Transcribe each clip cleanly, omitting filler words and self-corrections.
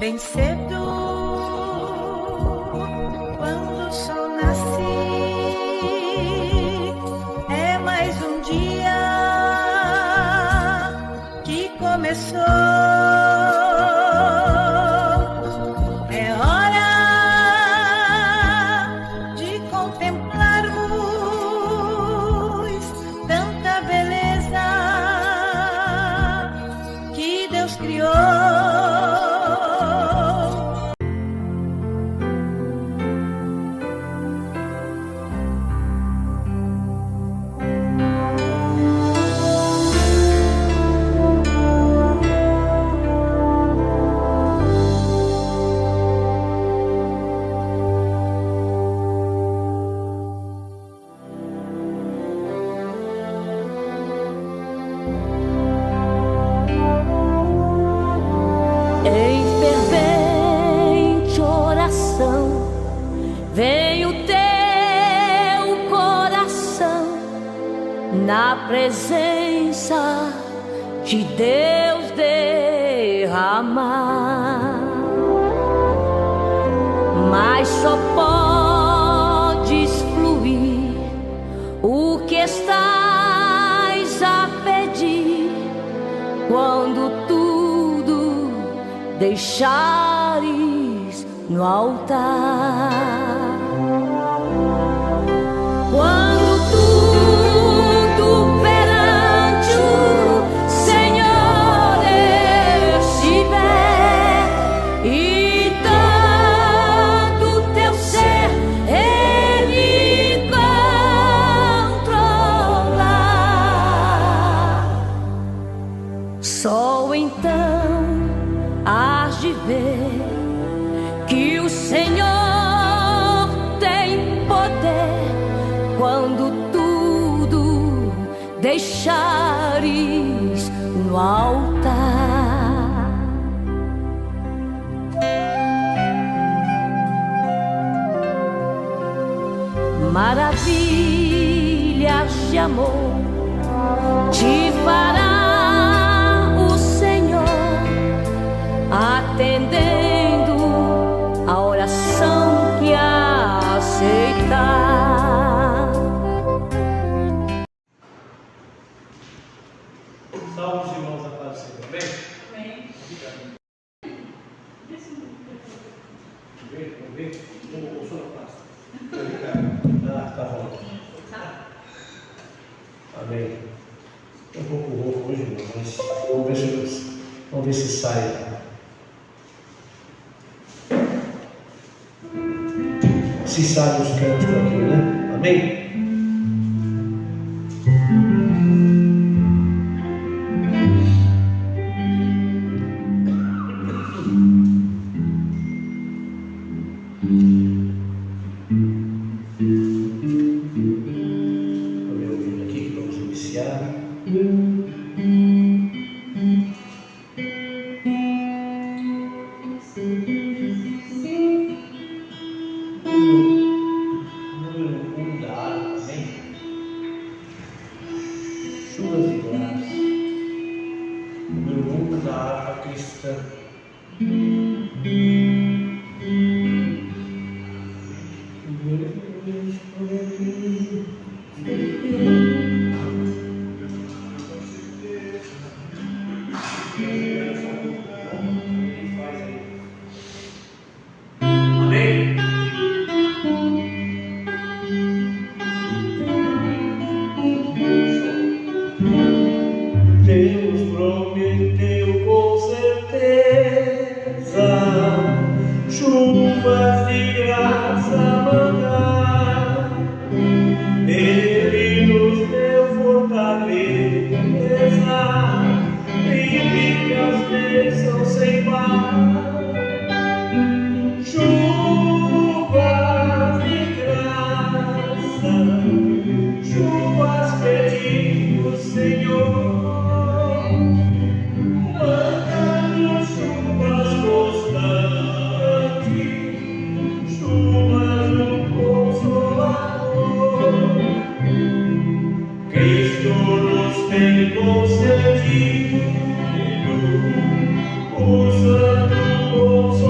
bem cedo, quando o sol nasce, é mais um dia que começou. É hora de contemplarmos tanta beleza que Deus criou. Em fervente oração, vem o teu coração na presença de Deus derramar. Mas só podes fluir o que estás a pedir quando tudo deixares no altar. Quando tudo perante o Senhor estiver e todo teu ser Ele controlar, só então hás de ver que o Senhor tem poder quando tudo deixares no altar. Maravilhas de amor te fará o Senhor, atendendo a oração que aceitar. Salve os irmãos, a paz do Senhor. Amém? Amém. Vamos ver? O senhor passa. Tá bom. Amém. Estou um pouco rouco hoje, irmão, mas vamos ver se sai. Se sai os cantos aqui, né? Amém? Vamos ouvir aqui que vamos iniciar. Número 1 da harpa, amém? Chuvas de graça. Número 1 da harpa cristã. Amém? Deus prometeu com certeza chuvas de graça mandar. Ele nos deu fortaleza e ricas bênçãos sem par. Chuvas de graça, chuvas pedimos, Senhor. Manda-nos chuvas constantes, chuvas do Consolador. Cristo nos tem concedido o Santo Consolador.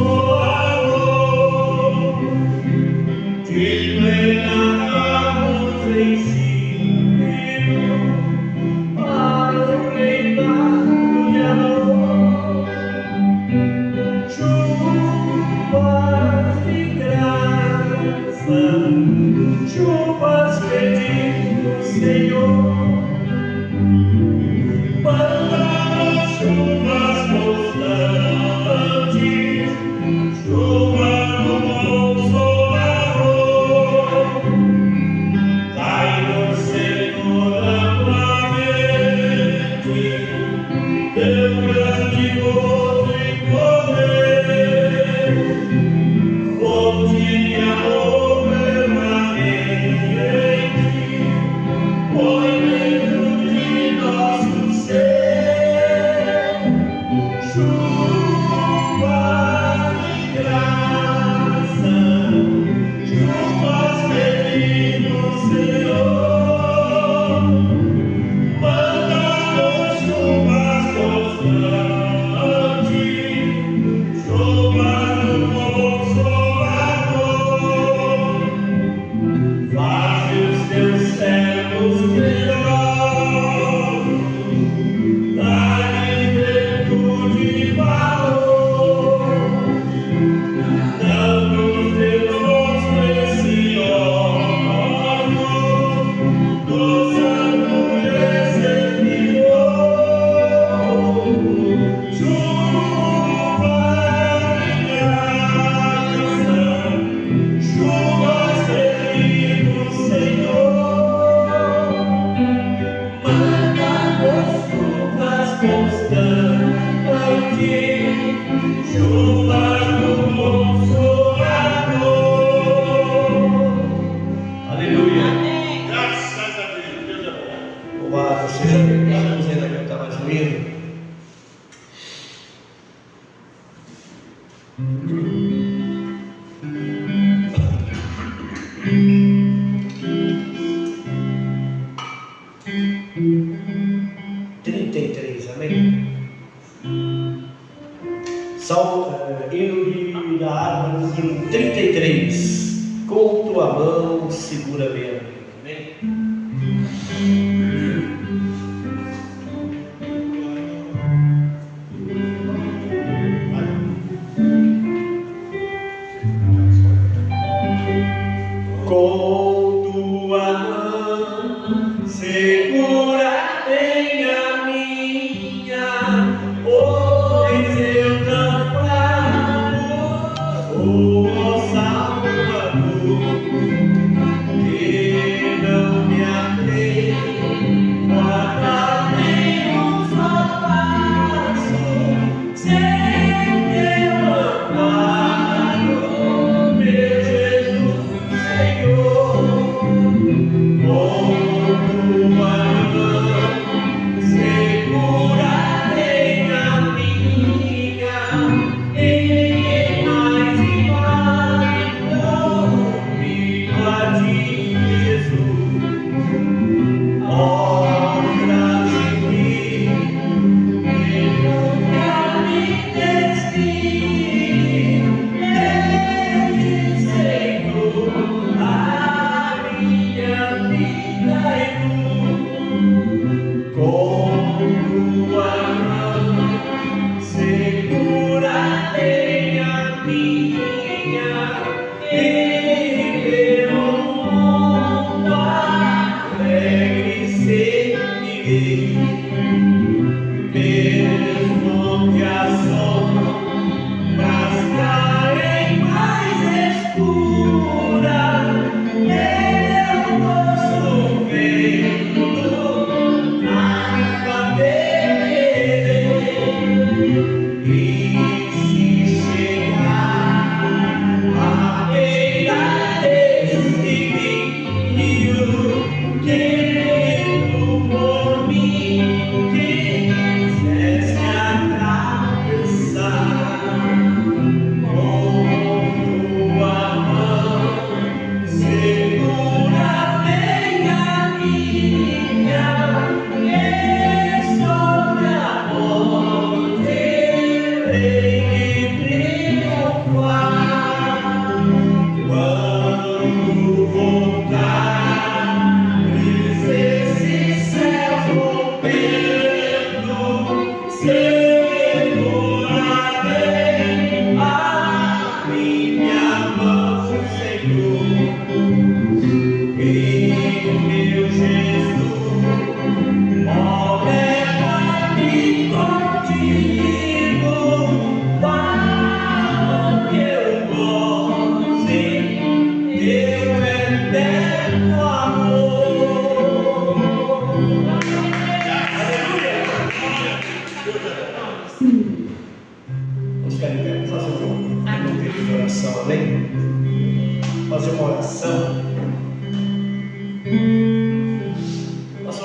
Hino da harpa, número 33. Com tua mão segura bem a minha. Amém? Com tua mão segura bem a minha, pois eu não falo, ó Salvador, que não me atei, guarda nem um só passo, sem teu amparo, meu Jesus, Senhor. Alegre ser.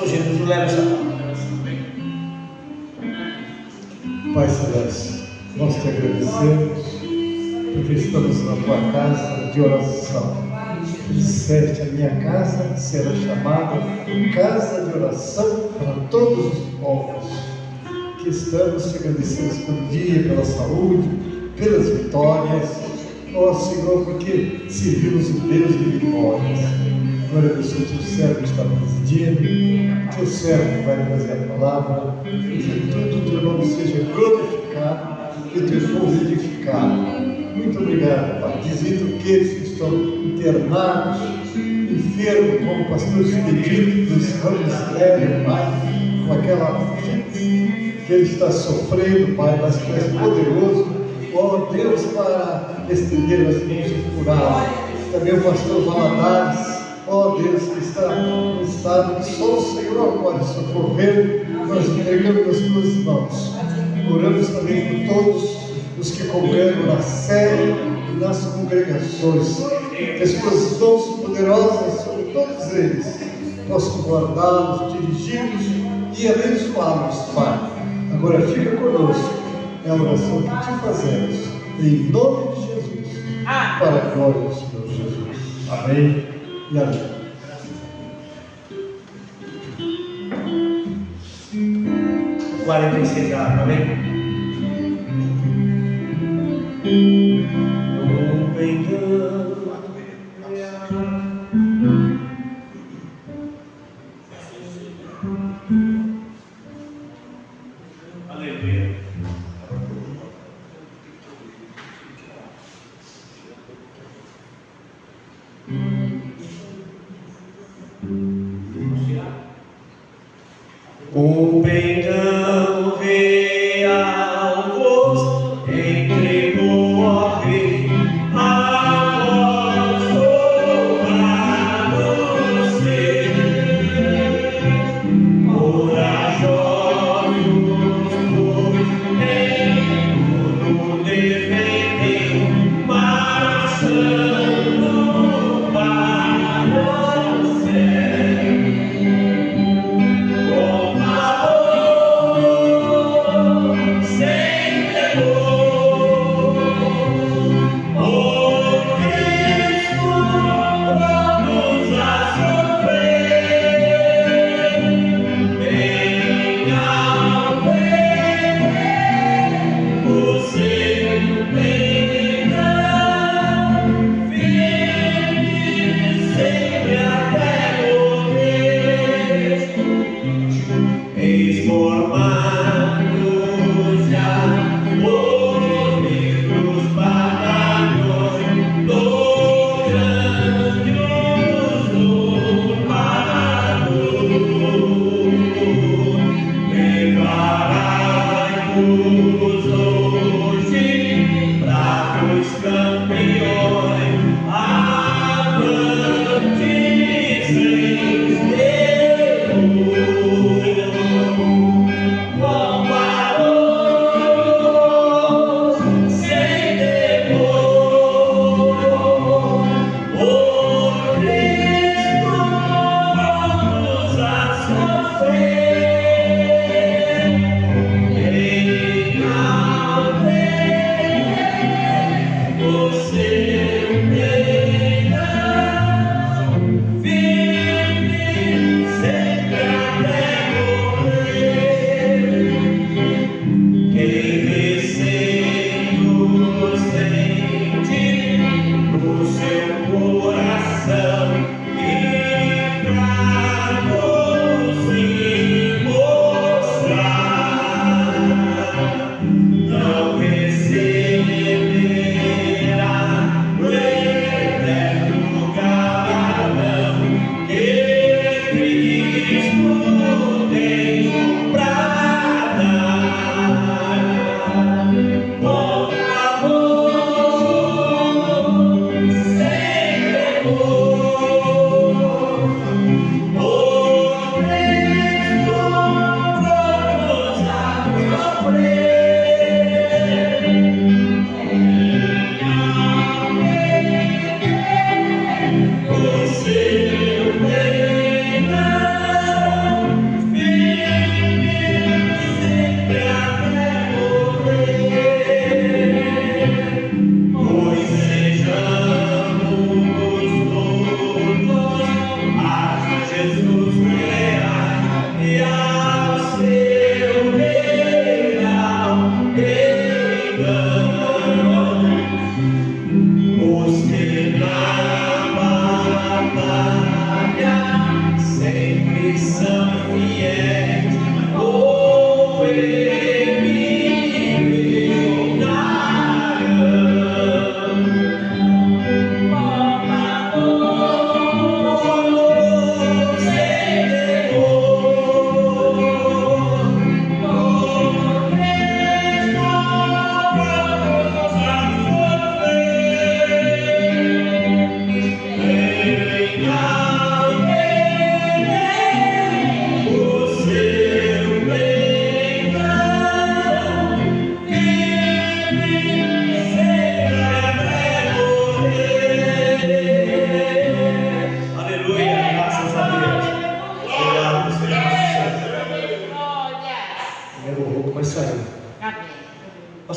Pastor Jesus, leva essa palavra. Pai Celeste, nós te agradecemos porque estamos na tua casa de oração. Disseste, a minha casa será chamada casa de oração para todos os povos. Que estamos te agradecendo pelo dia, pela saúde, pelas vitórias. Ó Senhor, porque servimos o Deus de vitórias. Agora abençoe o teu servo que está presidindo, teu servo que vai trazer a palavra, que tudo o teu nome seja glorificado e o teu povo edificado. Muito obrigado, Pai. Visita aqueles que estão internados, enfermos, como o pastor Expedito dos Ramos Leve, Pai, com aquela que ele está sofrendo, Pai, mas que és poderoso, ó Deus, para estender as mãos e curar. Também o pastor Valadares, ó Deus, que está no estado que só o Senhor pode socorrer, nós entregamos nas tuas mãos. Oramos também por todos os que congregam na sede e nas congregações. Que as tuas mãos poderosas sobre todos eles possam guardá-los, dirigi-los e abençoá-los, Pai. Agora fica conosco, é a oração que te fazemos, em nome de Jesus, para a glória do Senhor Jesus. Amém e amém. O 46 anos, amém? Aleluia. O perdão real vos entregou, ó Rei, a vós honrado ser, corajosos em tudo defender, marchando para o céu.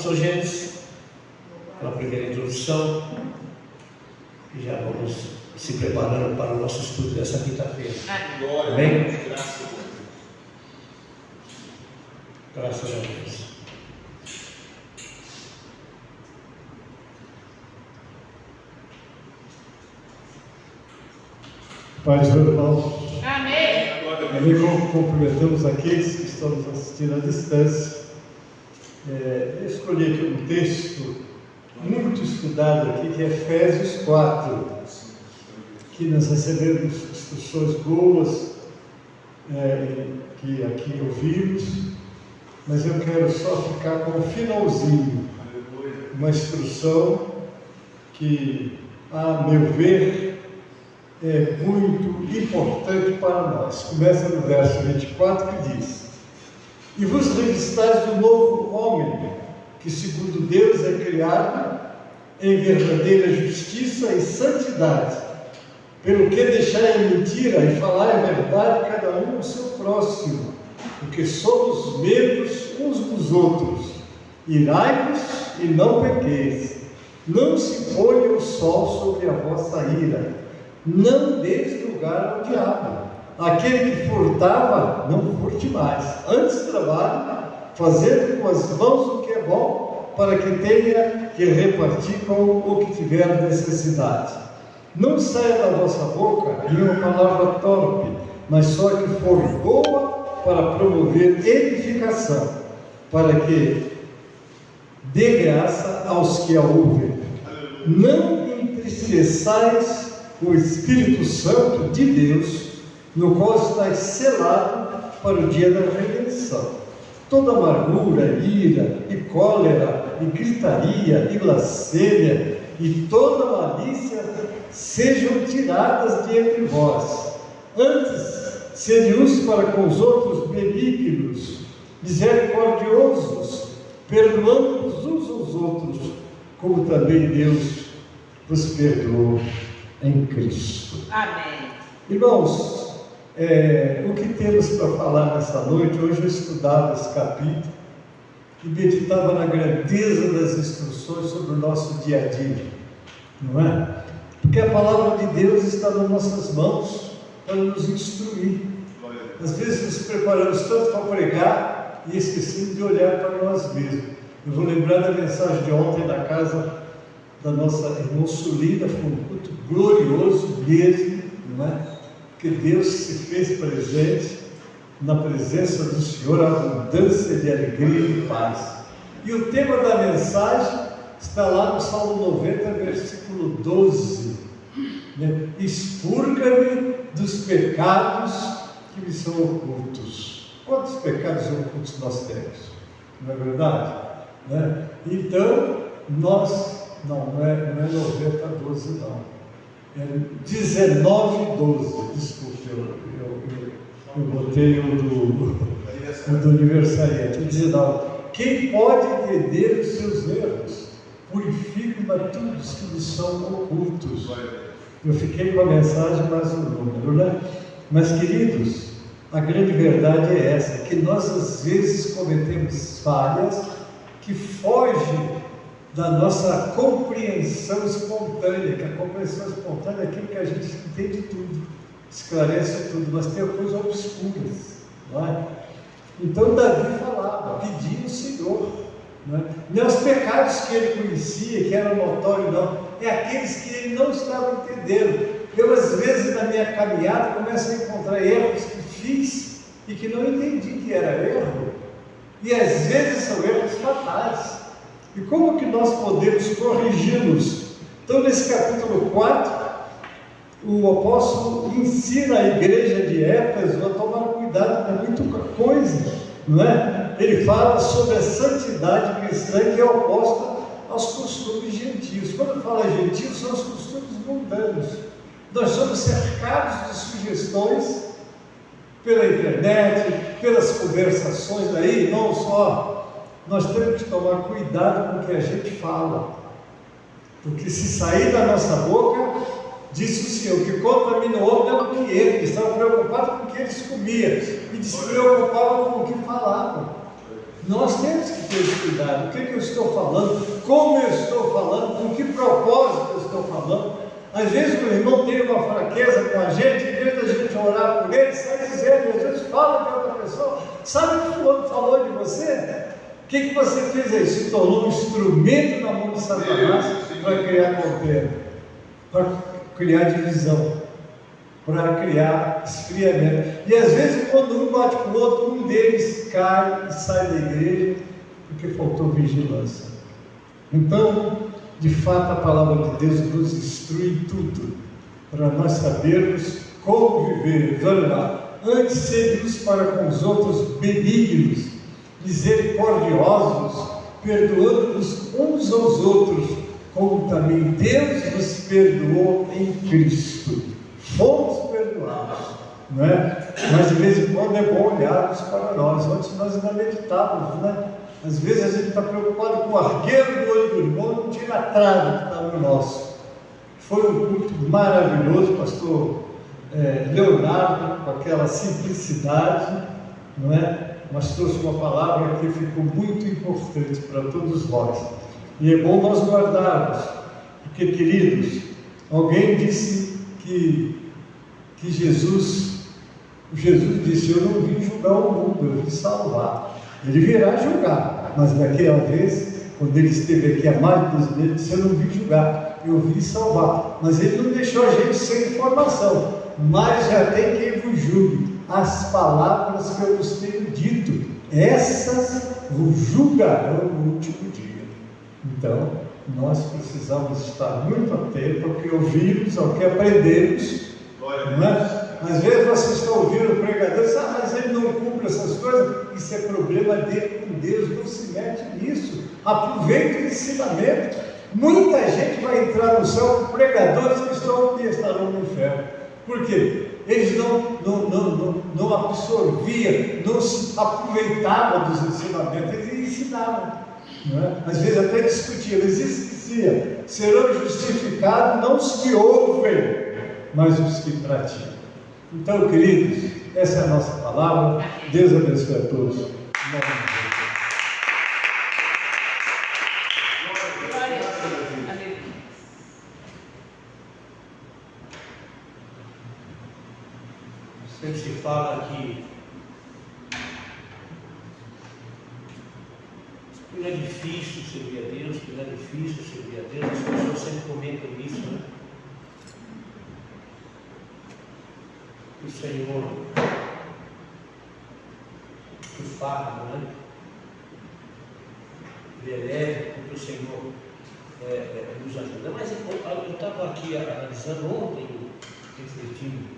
pastor Gênesis, pela primeira introdução, e já vamos se preparando para o nosso estudo dessa quinta-feira. Amém? Graças a Deus. Pai do irmão. Amém. Amém. Cumprimentamos aqueles que estão nos assistindo à distância. Eu escolhi aqui um texto muito estudado aqui, que é Efésios 4, que nós recebemos instruções boas, que aqui ouvimos, mas eu quero só ficar com o finalzinho, uma instrução que, a meu ver, é muito importante para nós. Começa no verso 24, que diz: e vos revistais do novo homem, que segundo Deus é criado em verdadeira justiça e santidade, pelo que deixai a mentira e falai a verdade, cada um ao seu próximo, porque somos membros uns dos outros. Irai-vos e não pequeis, não se ponha o sol sobre a vossa ira, não deis lugar ao diabo. Aquele que furtava, não furte mais, antes trabalhe, fazendo com as mãos o que é bom, para que tenha que repartir com o que tiver necessidade. Não saia da vossa boca nenhuma palavra torpe, mas só que for boa para promover edificação, para que dê graça aos que a ouvem. Não entristeçais o Espírito Santo de Deus, no qual está selado para o dia da redenção. Toda amargura, ira e cólera e gritaria e blasfêmia e toda malícia sejam tiradas de entre vós. Antes, sede uns para com os outros benignos, misericordiosos, perdoando-vos uns aos outros, como também Deus vos perdoou em Cristo. Amém. Irmãos, o que temos para falar nessa noite? Hoje eu estudava esse capítulo e meditava na grandeza das instruções sobre o nosso dia a dia, não é? Porque a palavra de Deus está nas nossas mãos para nos instruir. Às vezes nos preparamos tanto para pregar e esquecemos de olhar para nós mesmos. Eu vou lembrar da mensagem de ontem na casa da nossa irmã Sulina, foi um culto glorioso mesmo, não é? Que Deus se fez presente na presença do Senhor, a abundância de alegria e paz. E o tema da mensagem está lá no Salmo 90, versículo 12, né? Expurga-me dos pecados que me são ocultos. Quantos pecados ocultos nós temos? Não é verdade? Né? Então, nós... Não é 90, 12 não. É 19, 12. Desculpe, eu botei o do aniversariante. 19. Quem pode entender os seus erros? Purifique-me tudo os que lhes são ocultos. Eu fiquei com a mensagem mais um número, né? Mas, queridos, a grande verdade é essa, que nós às vezes cometemos falhas que fogem da nossa compreensão espontânea, que a compreensão espontânea é aquilo que a gente entende tudo, esclarece tudo, mas tem coisas obscuras, não é? Então Davi falava, pedia o Senhor, não é? Não é os pecados que ele conhecia, que eram notórios, não, é aqueles que ele não estava entendendo. Eu às vezes na minha caminhada começo a encontrar erros que fiz e que não entendi que era erro, e às vezes são erros fatais. E como que nós podemos corrigi-los? Então, nesse capítulo 4, o apóstolo ensina a igreja de Éfeso a tomar cuidado com muita coisa, não é? Ele fala sobre a santidade cristã, que é oposta aos costumes gentios. Quando fala gentios, são os costumes mundanos. Nós somos cercados de sugestões pela internet, pelas conversações aí, não só. Nós temos que tomar cuidado com o que a gente fala, porque se sair da nossa boca, disse o Senhor, que contamina o homem não o que ele, que estava preocupado com o que eles comiam, e despreocupava com o que falavam. Nós temos que ter esse cuidado. O que eu estou falando? Como eu estou falando? Com que propósito eu estou falando? Às vezes o irmão tem uma fraqueza com a gente, em vez da gente orar por ele, sai dizendo, às vezes fala de outra pessoa. Sabe o que o fulano falou de você? O que você fez aí? Se tornou um instrumento na mão de Satanás para criar contenda, para criar divisão, para criar esfriamento. E às vezes quando um bate com o outro, um deles cai e sai da igreja porque faltou vigilância. Então, de fato, a palavra de Deus nos instrui em tudo, para nós sabermos como viver. Olha lá, antes sermos para com os outros benignos, misericordiosos, perdoando-nos uns aos outros, como também Deus nos perdoou em Cristo. Fomos perdoados, não é? Mas de vez em quando é bom olharmos para nós. Antes nós ainda meditávamos, né? Às vezes a gente está preocupado com o arqueiro do olho do irmão, não tira a trave que está no nosso. Foi um culto maravilhoso, pastor Leonardo, com aquela simplicidade, não é? Mas trouxe uma palavra que ficou muito importante para todos nós. E é bom nós guardarmos, porque, queridos, alguém disse que Jesus disse: eu não vim julgar o mundo, eu vim salvar. Ele virá julgar, mas naquela vez, quando ele esteve aqui há mais de 2 meses, eu não vim julgar, eu vim salvar. Mas ele não deixou a gente sem informação, mas já tem quem vos julgue. As palavras que eu vos tenho dito, essas vos julgarão no último dia. Então, nós precisamos estar muito atentos ao que ouvimos, ao que aprendemos, não é? Às vezes você está ouvindo o pregador e diz: mas ele não cumpre essas coisas. Isso é problema dele com Deus, não se mete nisso. Aproveita o ensinamento. Muita gente vai entrar no céu com pregadores que estarão no inferno. Por quê? Eles não absorviam, não se aproveitavam dos ensinamentos, eles ensinavam. Não é? Às vezes até discutiam, eles esqueciam: serão justificados não os que ouvem, mas os que praticam. Então, queridos, essa é a nossa palavra. Deus abençoe a todos. Sempre se fala que não é difícil servir a Deus, que não é difícil servir a Deus. As pessoas sempre comentam isso, né? O Senhor, o fardo, né? Ele é leve, porque o Senhor nos ajuda. Mas eu estava aqui analisando ontem, refletindo,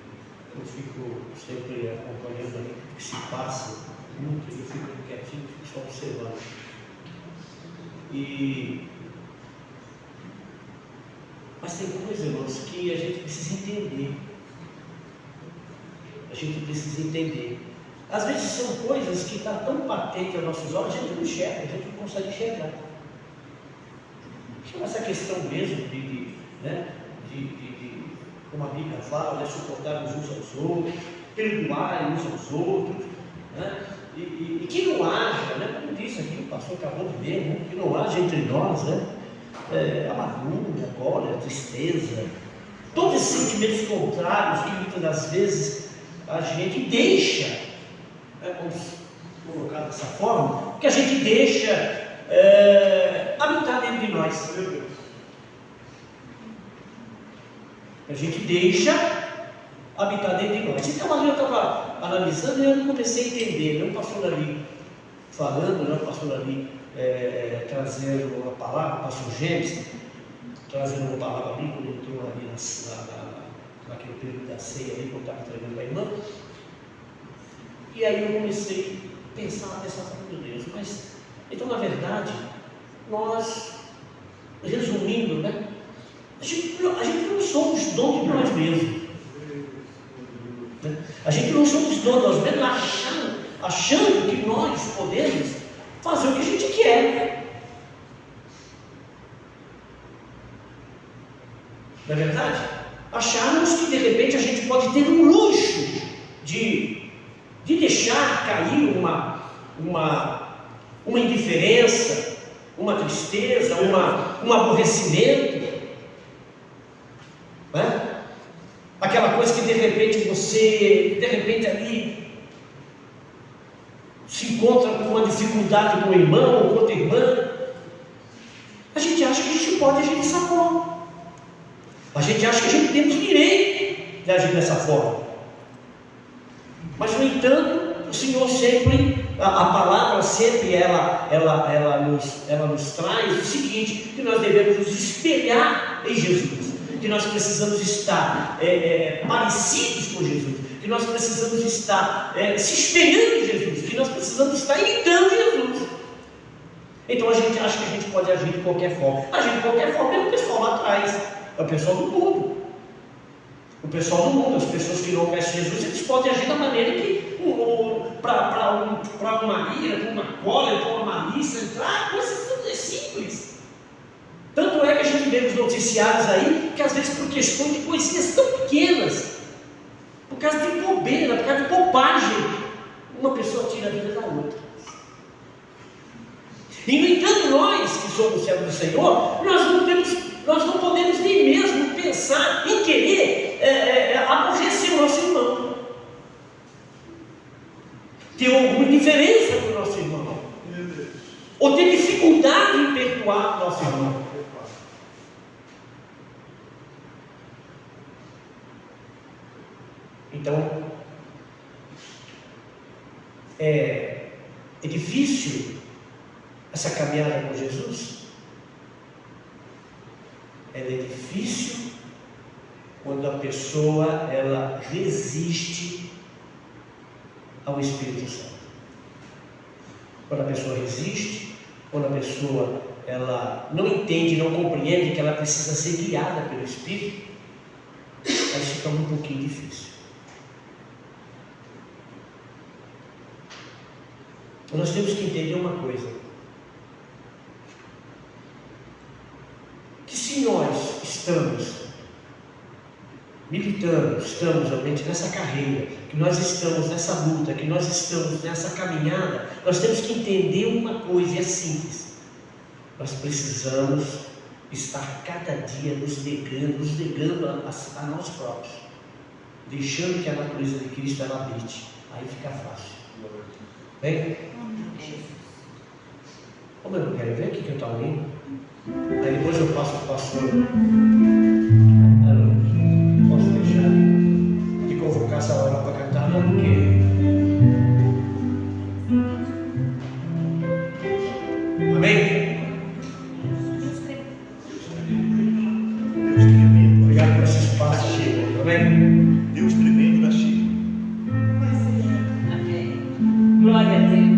eu fico sempre acompanhando ali o que se passa, muito, eu fico quietinho, fico só observando. Mas tem coisas, irmãos, que a gente precisa entender. A gente precisa entender. Às vezes são coisas que estão tão patentes aos nossos olhos, a gente não enxerga, a gente não consegue enxergar. Chama essa questão mesmo de como a Bíblia fala, suportar uns aos outros, perdoar uns aos outros, né? E que não haja, né? Como disse aqui, o pastor acabou de ver, né? Que não haja entre nós, né? Amargura, cólera, tristeza, todos esses sentimentos contrários que muitas das vezes a gente deixa, né? Vamos colocar dessa forma, que a gente deixa habitar dentro de nós. A gente deixa habitar dentro de nós. Então, eu estava analisando e eu comecei a entender, né? O pastor ali falando, né? O pastor ali trazendo uma palavra, o pastor Gênesis trazendo uma palavra ali, quando entrou ali naquele período da ceia ali, quando estava entregando para a irmã. E aí eu comecei a pensar nessa palavra de Deus. Mas, então, na verdade, nós, resumindo, né? A gente não somos donos de nós mesmos. A gente não somos donos de nós mesmos, achando que nós podemos fazer o que a gente quer. Não é verdade? Acharmos que de repente a gente pode ter um luxo de deixar cair uma indiferença, uma tristeza, um aborrecimento, né? Aquela coisa que de repente ali se encontra com uma dificuldade com o irmão ou com outra irmã. A gente acha que a gente pode agir dessa forma. A gente acha que a gente tem o direito de agir dessa forma. Mas, no entanto, o Senhor sempre, a palavra sempre, ela nos traz o seguinte, que nós devemos nos espelhar em Jesus, que nós precisamos estar parecidos com Jesus, que nós precisamos estar se espelhando em Jesus, que nós precisamos estar imitando Jesus. Então a gente acha que a gente pode agir de qualquer forma. Agir de qualquer forma é o pessoal lá atrás, é o pessoal do mundo. O pessoal do mundo, as pessoas que não conhecem Jesus, eles podem agir da maneira que, para uma ira, para uma cólera, para uma malícia, coisas tudo simples. Tanto é que a gente vê nos noticiários aí, que às vezes por questão de coisinhas tão pequenas, por causa de bobeira, por causa de bobagem, uma pessoa tira a vida da outra. E no entanto, nós que somos servos do Senhor, nós não podemos nem mesmo pensar em querer aborrecer o nosso irmão, ter alguma indiferença para o nosso irmão, ou ter dificuldade em perdoar o nosso irmão. Então, é difícil essa caminhada com Jesus. Ela é difícil quando a pessoa ela resiste ao Espírito Santo. Quando a pessoa resiste, quando a pessoa ela não entende, não compreende que ela precisa ser guiada pelo Espírito, aí fica um pouquinho difícil. Nós temos que entender uma coisa, que se nós estamos militando, estamos realmente nessa carreira, que nós estamos nessa luta, que nós estamos nessa caminhada, nós temos que entender uma coisa, e é simples: nós precisamos estar cada dia nos negando a nós próprios, deixando que a natureza de Cristo ela habite, aí fica fácil. Bem? Como eu não quero ver o que eu estou lendo, aí depois eu passo para o pastor. Eu não posso deixar de convocar essa hora para cantar, não, porque amém? Obrigado por esse espaço, Chico. Amém? Deus tremendo da Chico. Amém. Glória a Deus.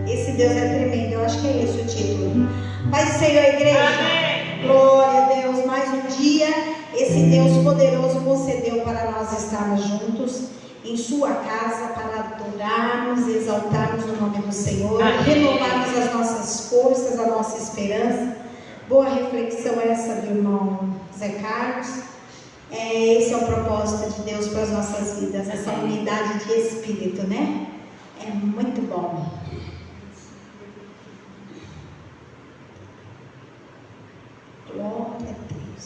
Esse Deus é tremendo, eu acho que é esse o título. Paz do Senhor, igreja. Amém. Glória a Deus. Mais um dia, esse Deus poderoso concedeu para nós estarmos juntos em sua casa para adorarmos, exaltarmos o nome do Senhor, renovarmos as nossas forças, a nossa esperança. Boa reflexão essa do irmão Zé Carlos. Esse é o propósito de Deus para as nossas vidas, essa unidade de espírito, né? É muito bom. Glória a Deus.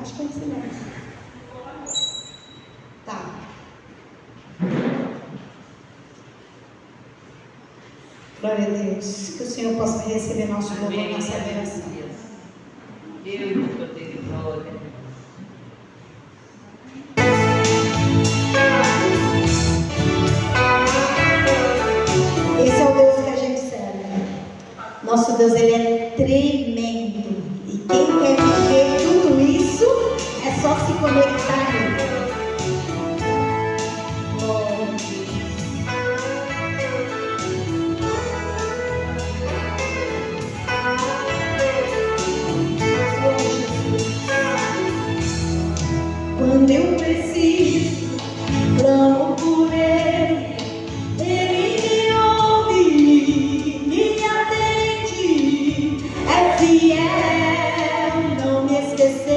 Acho que é esse mesmo. Tá. Glória a Deus. Que o Senhor possa receber nosso louvor, nossa adoração. Deus nos poder e glória. Esse é o Deus que a gente serve. Nosso Deus, Ele é tremendo. E quem quer viver tudo isso, é só se conectar a Ele. Quando eu preciso, clamo por Ele, Ele me ouve, me atende, é fiel, não me esqueceu.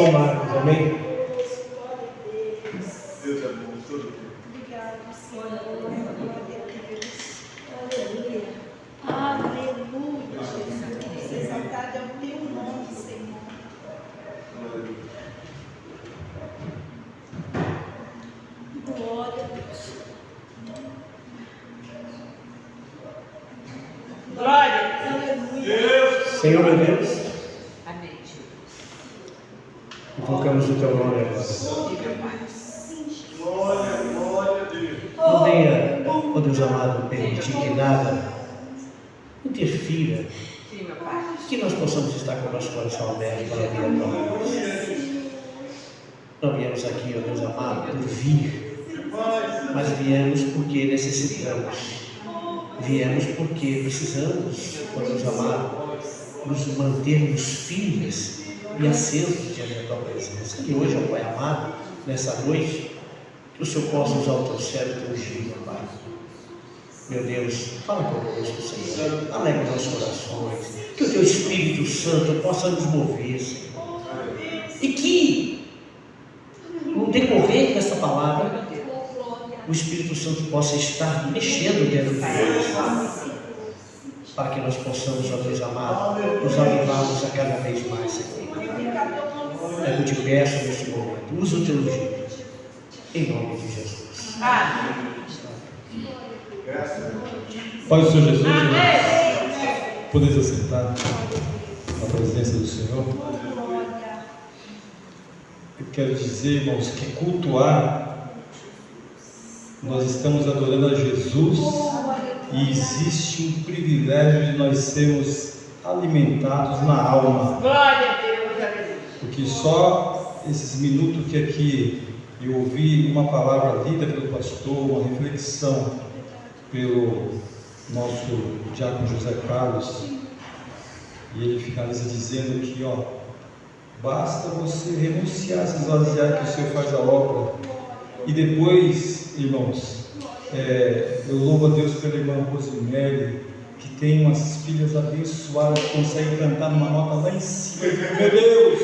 irmão Marcos, amém? Deus é bom, tudo bem. Obrigado, Senhor. Aleluia. Aleluia, Jesus. Exaltado é o teu nome, Senhor. Glória a Deus. Glória. Aleluia. Senhor meu Deus, Amém. invocamos o teu nome agora. Sim, meu Pai. Glória a Deus. Não venha, ó Deus amado, permitir que nada interfira, Sim, meu Pai. que nós possamos estar com o nosso coração aberto para ouvir a tua voz. Não viemos aqui, ó Deus amado, por vir, mas viemos porque necessitamos. Viemos porque precisamos, ó Deus amado, nos mantermos firmes e acesos diante da tua presença. E hoje, ó Pai amado, nessa noite, que o Senhor possa usar o teu céu e o teu ungido, ó Pai. Meu Deus, fala conosco, Senhor. Alegra nossos corações. Que o teu Espírito Santo possa nos mover, Senhor. E que, no decorrer dessa palavra, o Espírito Santo possa estar mexendo dentro de nós, para que nós possamos, ó Deus amado, nos avivarmos a cada vez mais, Senhor. É o que eu te peço neste momento. Usa o teu ungido, em nome de Jesus. Amém. Pai do Senhor Jesus, podeis assentar na presença do Senhor. Eu quero dizer, irmãos, que cultuar, nós estamos adorando a Jesus e existe um privilégio de nós sermos alimentados na alma. Glória a Deus. Aleluia. Porque só esses minutos que aqui eu ouvi uma palavra lida pelo pastor, uma reflexão pelo nosso diácono José Carlos, e ele finaliza dizendo que, ó, basta você renunciar, se esvaziar, que o Senhor faz a obra. E depois, irmãos, eu louvo a Deus pela irmã Rosemary, que tem umas filhas abençoadas, que conseguem cantar numa nota lá em cima. Eu fico, meu Deus,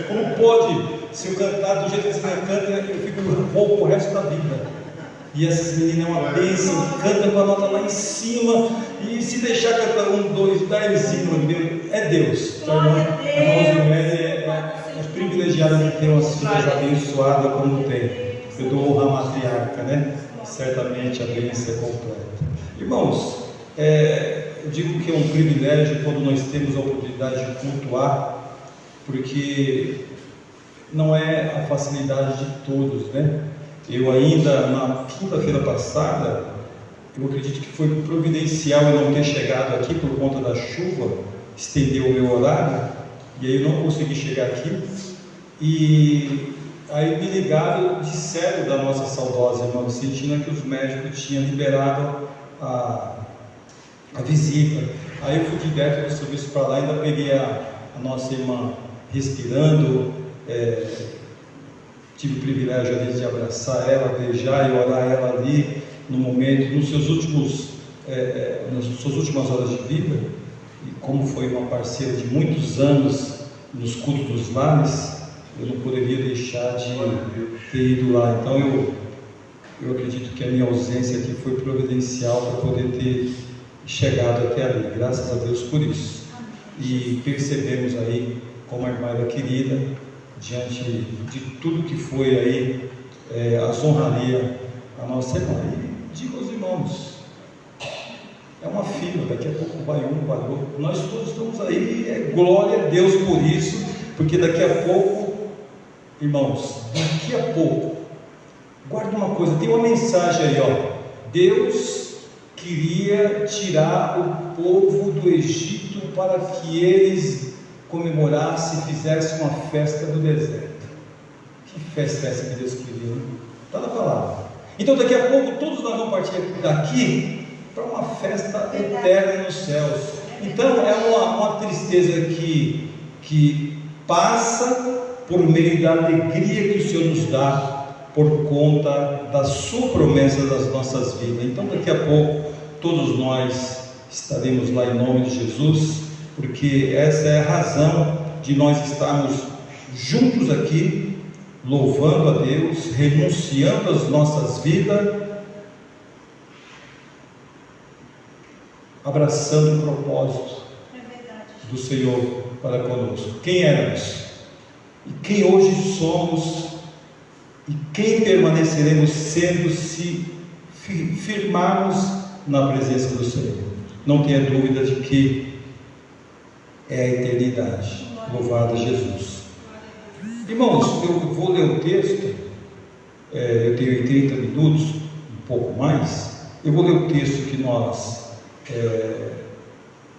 como pode? Se eu cantar do jeito que você canta, eu fico rouco o resto da vida. E essas meninas é uma bênção, canta com a nota lá em cima, e se deixar cantar 1, 2, 10 hinos, é Deus. Então, a irmã Rosemary é privilegiada de ter umas filhas abençoadas como tem. Eu dou honra à matriarca, né? Certamente a bênção é completa. Irmãos, eu digo que é um privilégio quando nós temos a oportunidade de cultuar, porque não é a facilidade de todos, né? Eu ainda, na quinta-feira passada, eu acredito que foi providencial eu não ter chegado aqui por conta da chuva, estendeu o meu horário, e aí eu não consegui chegar aqui, e aí me ligaram, disseram da nossa saudosa irmã Vicentina que os médicos tinham liberado a visita. Aí eu fui direto do serviço para lá, ainda peguei a nossa irmã respirando, tive o privilégio ali de abraçar ela, beijar e orar ela ali no momento, nas suas últimas horas de vida, e como foi uma parceira de muitos anos nos cultos dos lares, eu não poderia deixar de ter ido lá. Então eu acredito que a minha ausência aqui foi providencial para poder ter chegado até ali, graças a Deus por isso. E percebemos aí como a irmã era querida, diante de tudo que foi aí, a honraria a nossa irmã. E digo aos irmãos, é uma fila, daqui a pouco vai um, vai outro, nós todos estamos aí, glória a Deus por isso, porque daqui a pouco, irmãos, daqui a pouco, guarda uma coisa, tem uma mensagem aí, ó, Deus queria tirar o povo do Egito para que eles comemorassem e fizessem uma festa do deserto. Que festa é essa que Deus queria? Está na palavra. Então daqui a pouco todos nós vamos partir daqui para uma festa eterna nos céus. Então é uma tristeza que passa por meio da alegria que o Senhor nos dá por conta da sua promessa das nossas vidas. Então daqui a pouco todos nós estaremos lá em nome de Jesus, porque essa é a razão de nós estarmos juntos aqui, louvando a Deus, renunciando às nossas vidas, abraçando o propósito do Senhor para conosco. Quem éramos e quem hoje somos e quem permaneceremos sendo se firmarmos na presença do Senhor. Não tenha dúvida de que é a eternidade. Louvado Jesus. Irmãos, eu vou ler o texto. Eu tenho 30 minutos, um pouco mais. Eu vou ler o texto que nós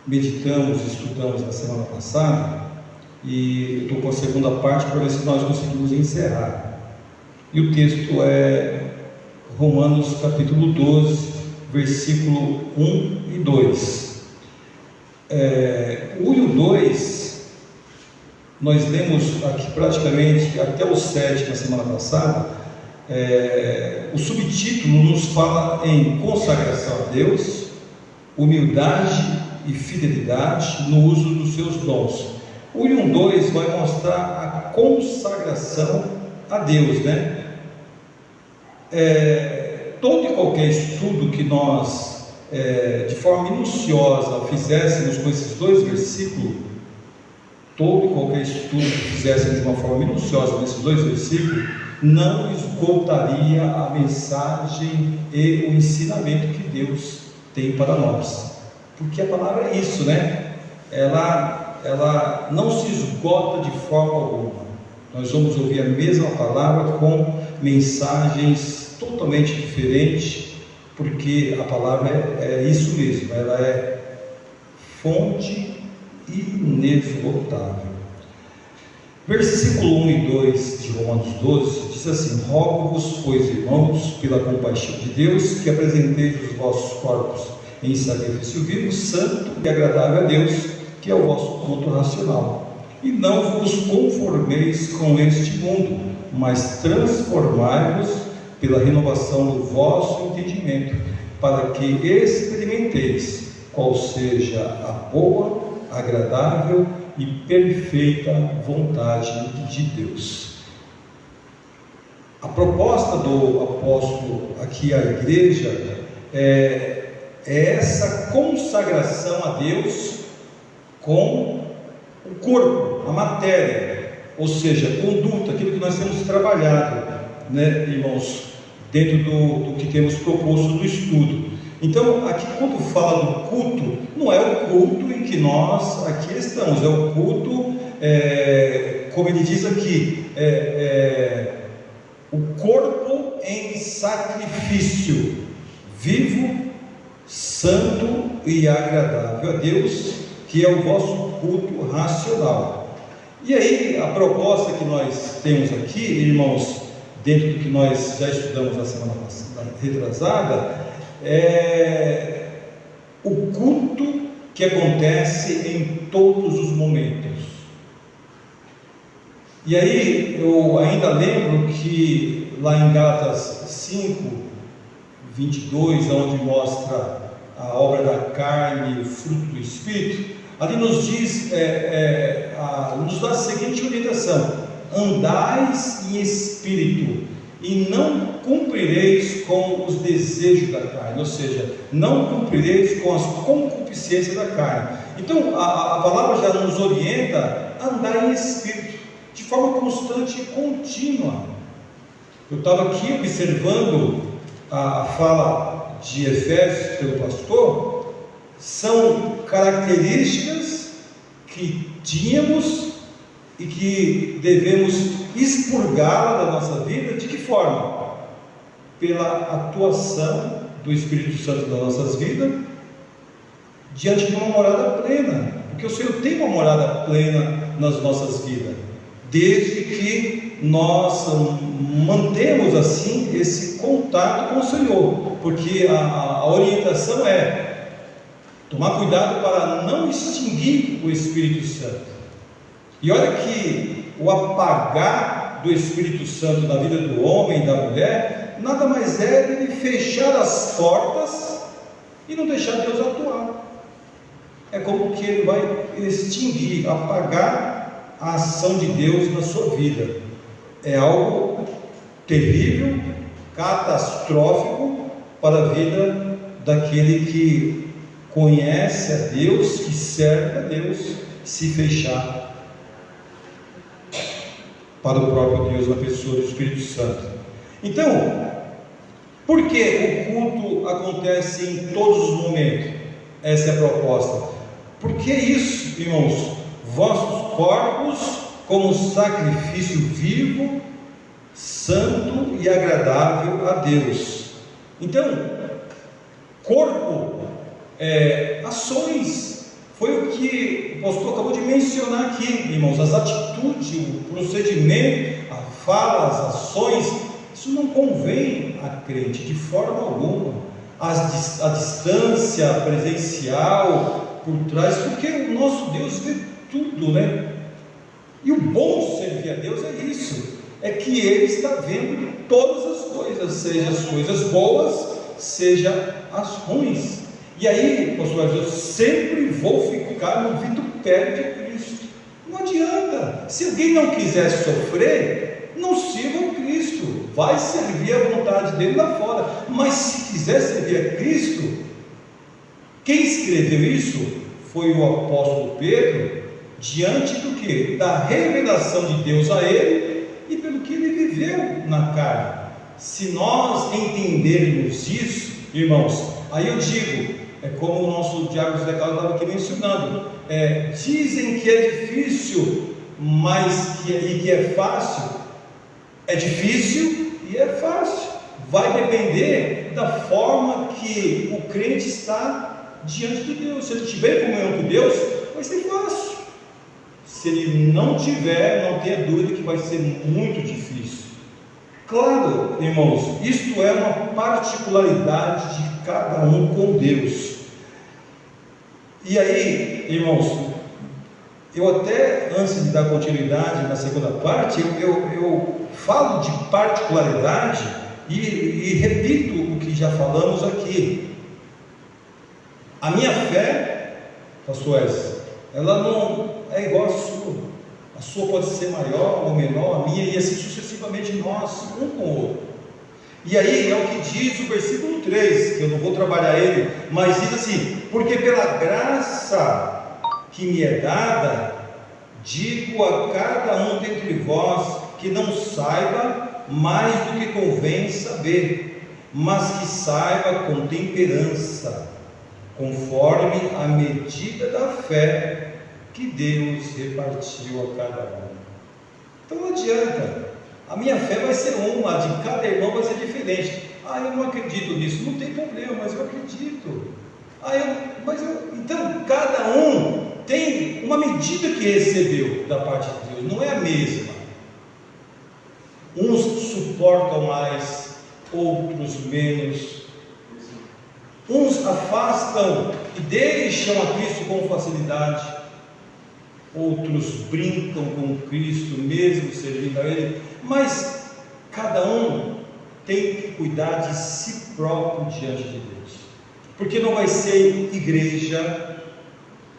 meditamos, estudamos na semana passada, e estou com a segunda parte para ver se nós conseguimos encerrar. E o texto é Romanos capítulo 12, versículo 1 e 2. O 1 e o 2, nós lemos aqui praticamente até o 7 na semana passada. O subtítulo nos fala em consagração a Deus, humildade e fidelidade no uso dos seus dons. O 1:2 vai mostrar a consagração a Deus, né? Todo e qualquer estudo que nós, de forma minuciosa, fizéssemos com esses dois versículos, todo e qualquer estudo que fizéssemos de uma forma minuciosa nesses dois versículos, não esgotaria a mensagem e o ensinamento que Deus tem para nós, porque a palavra é isso, né? Ela não se esgota de forma alguma. Nós vamos ouvir a mesma palavra com mensagens totalmente diferentes, porque a palavra é isso mesmo, ela é fonte inesgotável. Versículo 1 e 2 de Romanos 12 diz assim: rogo-vos, pois, irmãos, pela compaixão de Deus, que apresenteis os vossos corpos em sacrifício vivo, santo e agradável a Deus, que é o vosso culto racional. E não vos conformeis com este mundo, mas transformai-vos pela renovação do vosso entendimento, para que experimenteis qual seja a boa, agradável e perfeita vontade de Deus. A proposta do apóstolo aqui à igreja é essa consagração a Deus com o corpo, a matéria, ou seja, a conduta, aquilo que nós temos trabalhado, né, irmãos, dentro do que temos proposto no estudo. Então, aqui quando fala do culto, não é o culto em que nós aqui estamos, é o culto, como ele diz aqui, o corpo em sacrifício vivo, santo e agradável a Deus, que é o vosso culto racional. E aí, a proposta que nós temos aqui, irmãos, dentro do que nós já estudamos na semana passada, retrasada, é o culto que acontece em todos os momentos. E aí eu ainda lembro que lá em Gálatas 5, 22, onde mostra a obra da carne e o fruto do Espírito, ali nos diz, nos dá a seguinte orientação: andais em espírito e não cumprireis com os desejos da carne, ou seja, não cumprireis com as concupiscências da carne. Então a palavra já nos orienta a andar em espírito, de forma constante e contínua. Eu estava aqui observando a fala de Efésios pelo pastor. São características que tínhamos e que devemos expurgá-la da nossa vida. De que forma? Pela atuação do Espírito Santo nas nossas vidas, diante de uma morada plena, porque o Senhor tem uma morada plena nas nossas vidas, desde que nós mantemos assim esse contato com o Senhor, porque a orientação é tomar cuidado para não extinguir o Espírito Santo. E olha que o apagar do Espírito Santo na vida do homem e da mulher nada mais é de ele fechar as portas e não deixar Deus atuar. É como que ele vai extinguir, apagar a ação de Deus na sua vida. É algo terrível, catastrófico para a vida daquele que conhece a Deus, que serve a Deus, se fechar para o próprio Deus na pessoa do Espírito Santo. Então, por que o culto acontece em todos os momentos? Essa é a proposta. Porque isso, irmãos, vossos corpos como sacrifício vivo, santo e agradável a Deus. Então, corpo, ações, foi o que o pastor acabou de mencionar aqui, irmãos, as atitudes, o procedimento, a fala, as ações, isso não convém a crente de forma alguma. A distância presencial por trás, porque o nosso Deus vê tudo, né? E o bom de servir a Deus é isso, é que Ele está vendo todas as coisas, seja as coisas boas, seja as ruins. E aí, pastor, eu sempre vou ficar no vitupério de Cristo. Não adianta. Se alguém não quiser sofrer, não sirva a Cristo. Vai servir a vontade dele lá fora. Mas se quiser servir a Cristo, quem escreveu isso foi o apóstolo Pedro, diante do que? Da revelação de Deus a ele e pelo que ele viveu na carne. Se nós entendermos isso, irmãos, aí eu digo, é como o nosso Diácono José Carlos estava aqui mencionando, dizem que é difícil, mas que é fácil. É difícil e é fácil. Vai depender da forma que o crente está diante de Deus. Se ele estiver em comunhão com Deus, vai ser fácil. Se ele não tiver, não tenha dúvida que vai ser muito difícil. Claro, irmãos, isto é uma particularidade de cada um com Deus. E aí, irmãos, eu até, antes de dar continuidade na segunda parte, eu falo de particularidade e repito o que já falamos aqui. A minha fé, pastor Wesley, ela não é igual à sua. A sua pode ser maior ou menor, a minha, e assim sucessivamente nós, um com o outro. E aí é o que diz o versículo 3, que eu não vou trabalhar ele, mas diz assim: porque pela graça que me é dada, digo a cada um dentre vós que não saiba mais do que convém saber, mas que saiba com temperança, conforme a medida da fé que Deus repartiu a cada um. Então não adianta, a minha fé vai ser uma, a de cada irmão vai ser diferente. Eu não acredito nisso, não tem problema, mas eu acredito. Então cada um tem uma medida que recebeu da parte de Deus, não é a mesma. Uns suportam mais, outros menos. Uns afastam e deixam a Cristo com facilidade, outros brincam com Cristo mesmo servindo a Ele, mas cada um tem que cuidar de si próprio diante de Deus, porque não vai ser igreja,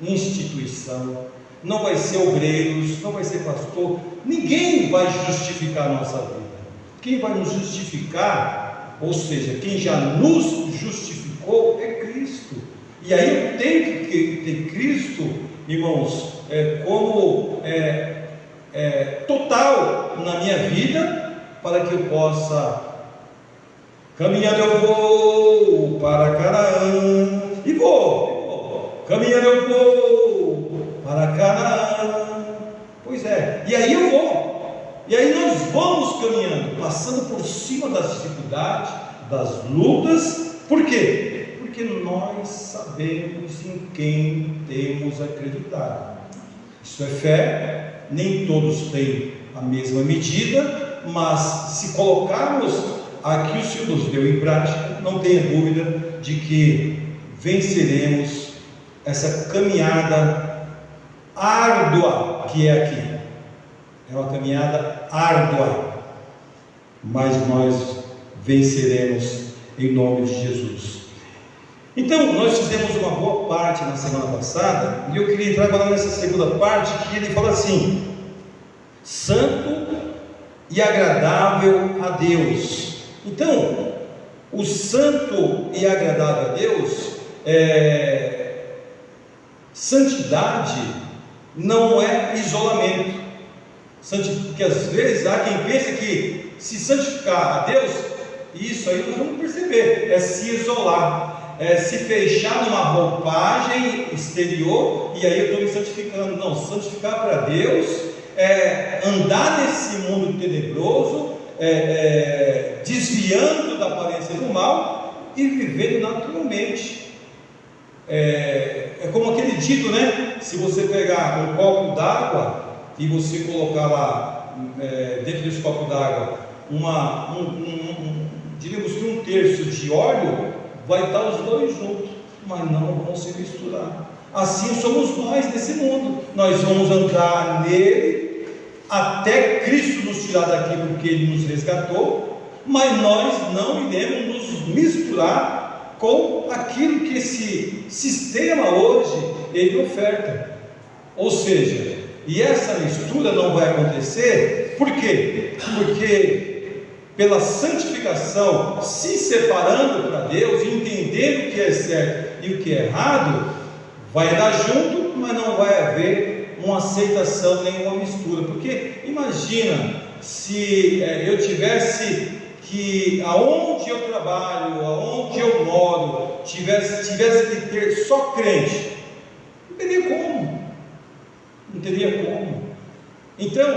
instituição, não vai ser obreiros, não vai ser pastor, ninguém vai justificar a nossa vida. Quem vai nos justificar, ou seja, quem já nos justificou, é Cristo. E aí eu tenho que ter Cristo, irmãos, como total na minha vida, para que eu possa, caminhando eu vou para Canaã, e vou, caminhando eu vou para Canaã, pois é, e aí eu vou, e aí nós vamos caminhando, passando por cima das dificuldades, das lutas. Por quê? Porque nós sabemos em quem temos acreditado. Isso é fé, nem todos têm a mesma medida, mas se colocarmos aqui o Senhor nos deu em prática, não tenha dúvida de que venceremos essa caminhada árdua que é aqui. É uma caminhada árdua, mas nós venceremos em nome de Jesus. Então, nós fizemos uma boa parte na semana passada, e eu queria entrar agora nessa segunda parte, que ele fala assim: santo e agradável a Deus. Então, o santo e agradável a Deus, santidade não é isolamento. Porque às vezes há quem pense que se santificar a Deus, isso aí nós vamos perceber, é se isolar, é se fechar numa roupagem exterior, e aí eu estou me santificando. Não, santificar para Deus é andar nesse mundo tenebroso, desviando da aparência do mal e vivendo naturalmente. É como aquele dito, né? Se você pegar um copo d'água e você colocar lá dentro desse copo d'água diríamos que 1/3 de óleo, vai estar os dois juntos, mas não vão se misturar. Assim somos nós nesse mundo. Nós vamos andar nele até Cristo nos tirar daqui, porque Ele nos resgatou, mas nós não iremos nos misturar com aquilo que esse sistema hoje ele oferta. Ou seja, e essa mistura não vai acontecer, por quê? Porque pela santificação, se separando para Deus, entendendo o que é certo e o que é errado, vai andar junto, mas não vai haver uma aceitação nem uma mistura. Porque imagina se eu tivesse que, aonde eu trabalho, aonde eu moro, tivesse que ter só crente, não teria como. Não teria como. Então,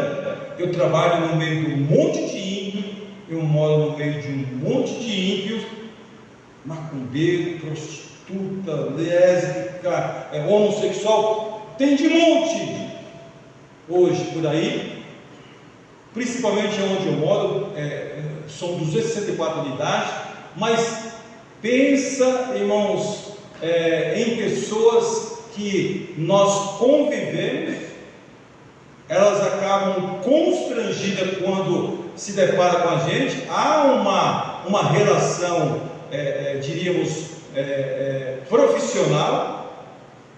eu trabalho no meio de um monte de ímpios, eu moro no meio de um monte de ímpios, macumbeiro, prostituta, lésbica, homossexual, tem de monte hoje por aí, principalmente onde eu moro, são 264 unidades, mas pensa, irmãos, em pessoas que nós convivemos, elas acabam constrangidas quando se depara com a gente. Há uma relação, diríamos, profissional,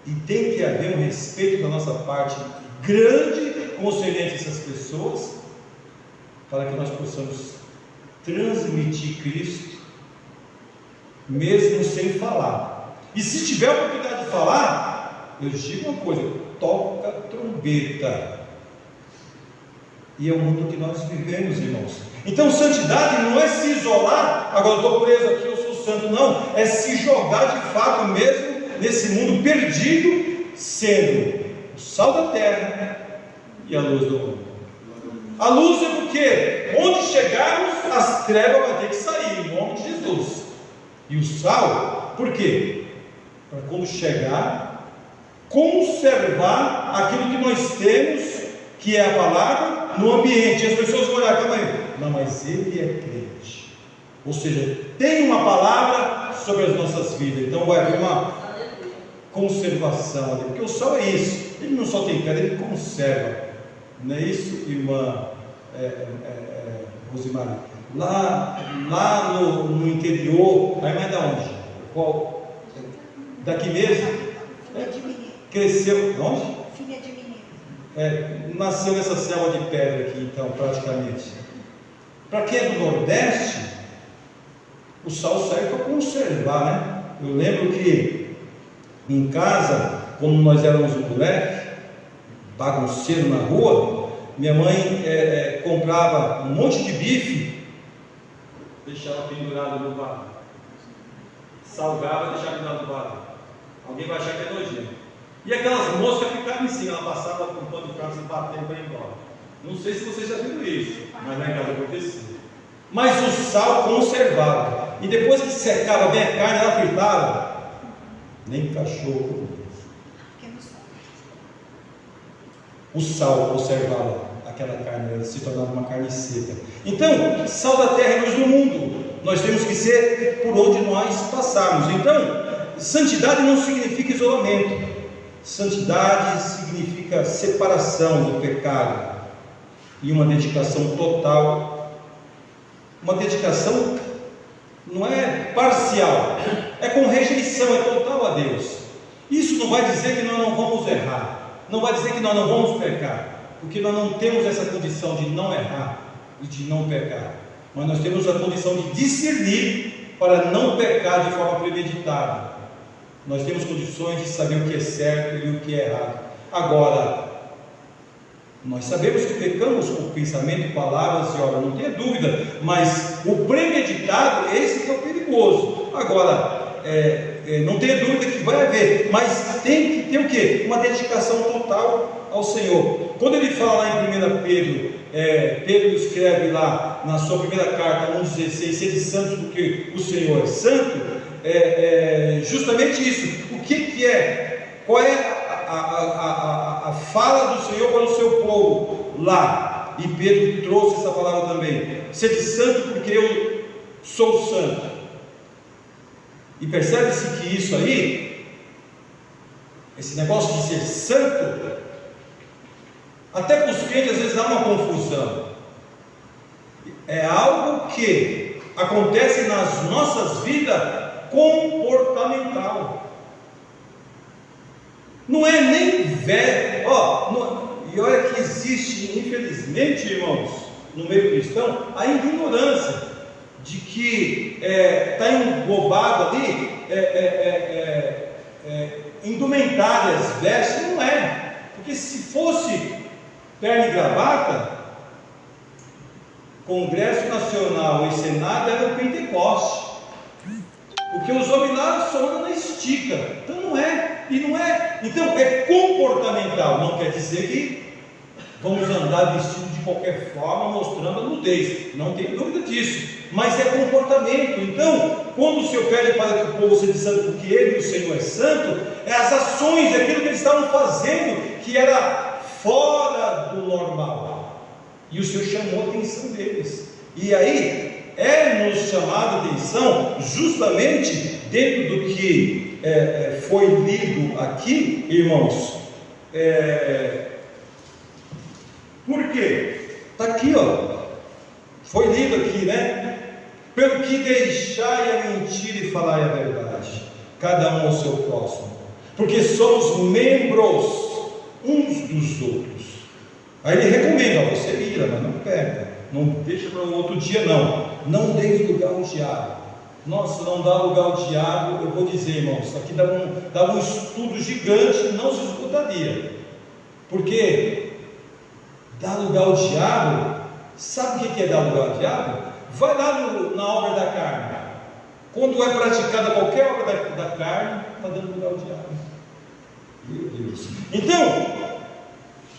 e tem que haver um respeito da nossa parte grande concernente a essas pessoas, para que nós possamos transmitir Cristo, mesmo sem falar. E se tiver a oportunidade de falar, eu digo uma coisa: toca trombeta. E é o mundo que nós vivemos, irmãos. Então, santidade não é se isolar, agora eu estou preso aqui, eu sou santo. Não, é se jogar de fato mesmo nesse mundo perdido, sendo o sal da terra e a luz do mundo. A luz é porque onde chegarmos, as trevas vão ter que sair, em nome de Jesus. E o sal, por quê? Para quando chegar, conservar aquilo que nós temos, que é a palavra, no ambiente. E as pessoas vão olhar, calma aí, não, mas ele é crente, ou seja, tem uma palavra sobre as nossas vidas, então vai haver uma conservação ali, porque o sal é isso, ele não só tem pedra, ele conserva, não é isso, irmã Rosimari? Lá no interior, a irmã é de onde? Qual? Daqui mesmo? Cresceu, onde? Filha de menino. Nasceu nessa selva de pedra aqui, então, praticamente. Para quem é do Nordeste, o sal serve para conservar, né? Eu lembro que em casa, como nós éramos um moleque, bagunceiro na rua, minha mãe comprava um monte de bife, deixava pendurado no barro, salgava e deixava pendurado no barro. Alguém vai achar que é nojento. E aquelas moscas ficavam em cima, ela passava com um pano de prato e batendo para ir embora. Não sei se vocês já viram isso, mas na casa acontecia. Mas o sal conservava, e depois que secava bem a carne, ela fritava, nem cachorro. O sal conservava aquela carne, ela se tornava uma carne seca. Então, sal da terra e luz do mundo, nós temos que ser por onde nós passarmos. Então, santidade não significa isolamento. Santidade significa separação do pecado e uma dedicação total. Uma dedicação não é parcial, é com rejeição, é total a Deus. Isso não vai dizer que nós não vamos errar, não vai dizer que nós não vamos pecar, Porque nós não temos essa condição de não errar e de não pecar, mas nós temos a condição de discernir para não pecar de forma premeditada. Nós temos condições de saber o que é certo e o que é errado. Agora, nós sabemos que pecamos com pensamento, palavras e obras, não tenha dúvida, mas o premeditado, esse que é o perigoso. Agora, não tenha dúvida que vai haver, mas tem que ter o quê? Uma dedicação total ao Senhor. Quando ele fala lá em 1 Pedro, Pedro escreve lá na sua primeira carta 1,16, sede santos porque o Senhor é santo, justamente isso. O que é? Qual é a fala do Senhor para o seu povo lá? E Pedro trouxe essa palavra também: sede santo porque eu sou santo. E percebe-se que isso aí, esse negócio de ser santo, até para os crentes às vezes há uma confusão. É algo que acontece nas nossas vidas comportamental. Não é nem velho. E olha que existe, infelizmente, irmãos, no meio cristão, a ignorância de que está englobado ali indumentárias, vestes. Não é, porque se fosse terno e gravata, Congresso Nacional e Senado era o Pentecoste, porque os homens lá só andam na estica. Então não é, e não é. Então é comportamental, não quer dizer que vamos andar vestidos de qualquer forma, mostrando a nudez, não tem dúvida disso, mas é comportamento. Então, quando o Senhor pede para que o povo seja santo, porque Ele, o Senhor, é santo, é as ações, é aquilo que eles estavam fazendo, que era fora do normal, e o Senhor chamou a atenção deles. E aí, nos chamado a atenção, justamente dentro do que foi lido aqui, irmãos. Por quê? Está aqui, foi lido aqui, né? Pelo que deixai a mentira e falai a verdade, cada um ao seu próximo, porque somos membros uns dos outros. Aí ele recomenda: você ira, mas não pega, não deixa para um outro dia, não deis lugar ao diabo. Nossa, não dá lugar ao diabo. Eu vou dizer, irmãos, aqui dava um estudo gigante, não se esgotaria, porque dar lugar ao diabo, sabe o que é dar lugar ao diabo? Vai lá na obra da carne. Quando é praticada qualquer obra da carne, está dando lugar ao diabo. Meu Deus. Então,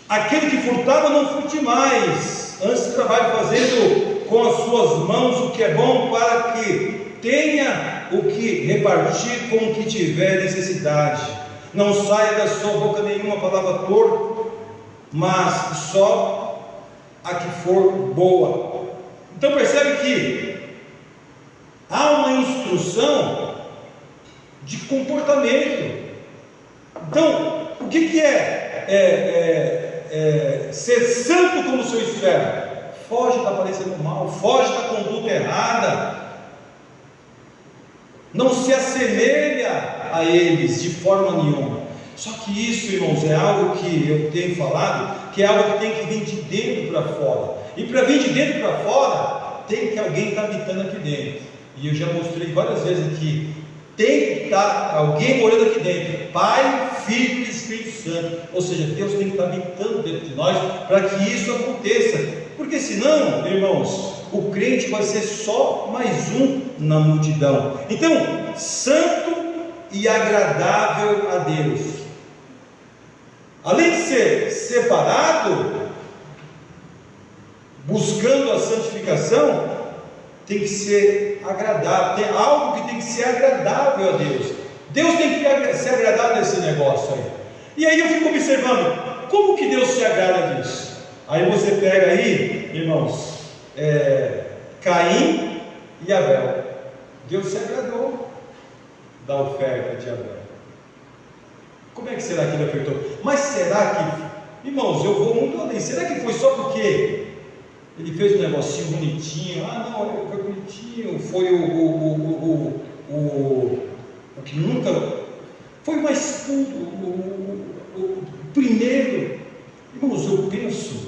aquele que furtava, não furte mais, antes trabalhe fazendo com as suas mãos o que é bom, para que tenha o que repartir com o que tiver necessidade. Não saia da sua boca nenhuma palavra torpe, mas só a que for boa. Então percebe que há uma instrução de comportamento. Então, o que é ser santo como o Senhor espera? Foge da aparência do mal, foge da conduta errada, não se assemelha a eles de forma nenhuma. Só que isso, irmãos, é algo que eu tenho falado, que é algo que tem que vir de dentro para fora. E para vir de dentro para fora, tem que alguém estar habitando aqui dentro. E eu já mostrei várias vezes aqui, tem que estar alguém morando aqui dentro, Pai, Filho e Espírito Santo. Ou seja, Deus tem que estar habitando dentro de nós para que isso aconteça. Porque senão, irmãos, o crente vai ser só mais um na multidão. Então, santo e agradável a Deus. Além de ser separado, buscando a santificação, tem que ser agradável. Tem algo que tem que ser agradável a Deus. Deus tem que ser agradável nesse negócio aí. E aí eu fico observando, como que Deus se agrada disso? Aí você pega aí, irmãos, Caim e Abel. Deus se agradou da oferta de Abel. Como é que será que ele ofertou? Mas será que, irmãos, eu vou muito além. Será que foi só porque ele fez um negocinho bonitinho? Não, foi bonitinho. Foi o que nunca foi mais puro, o primeiro. Irmãos, eu penso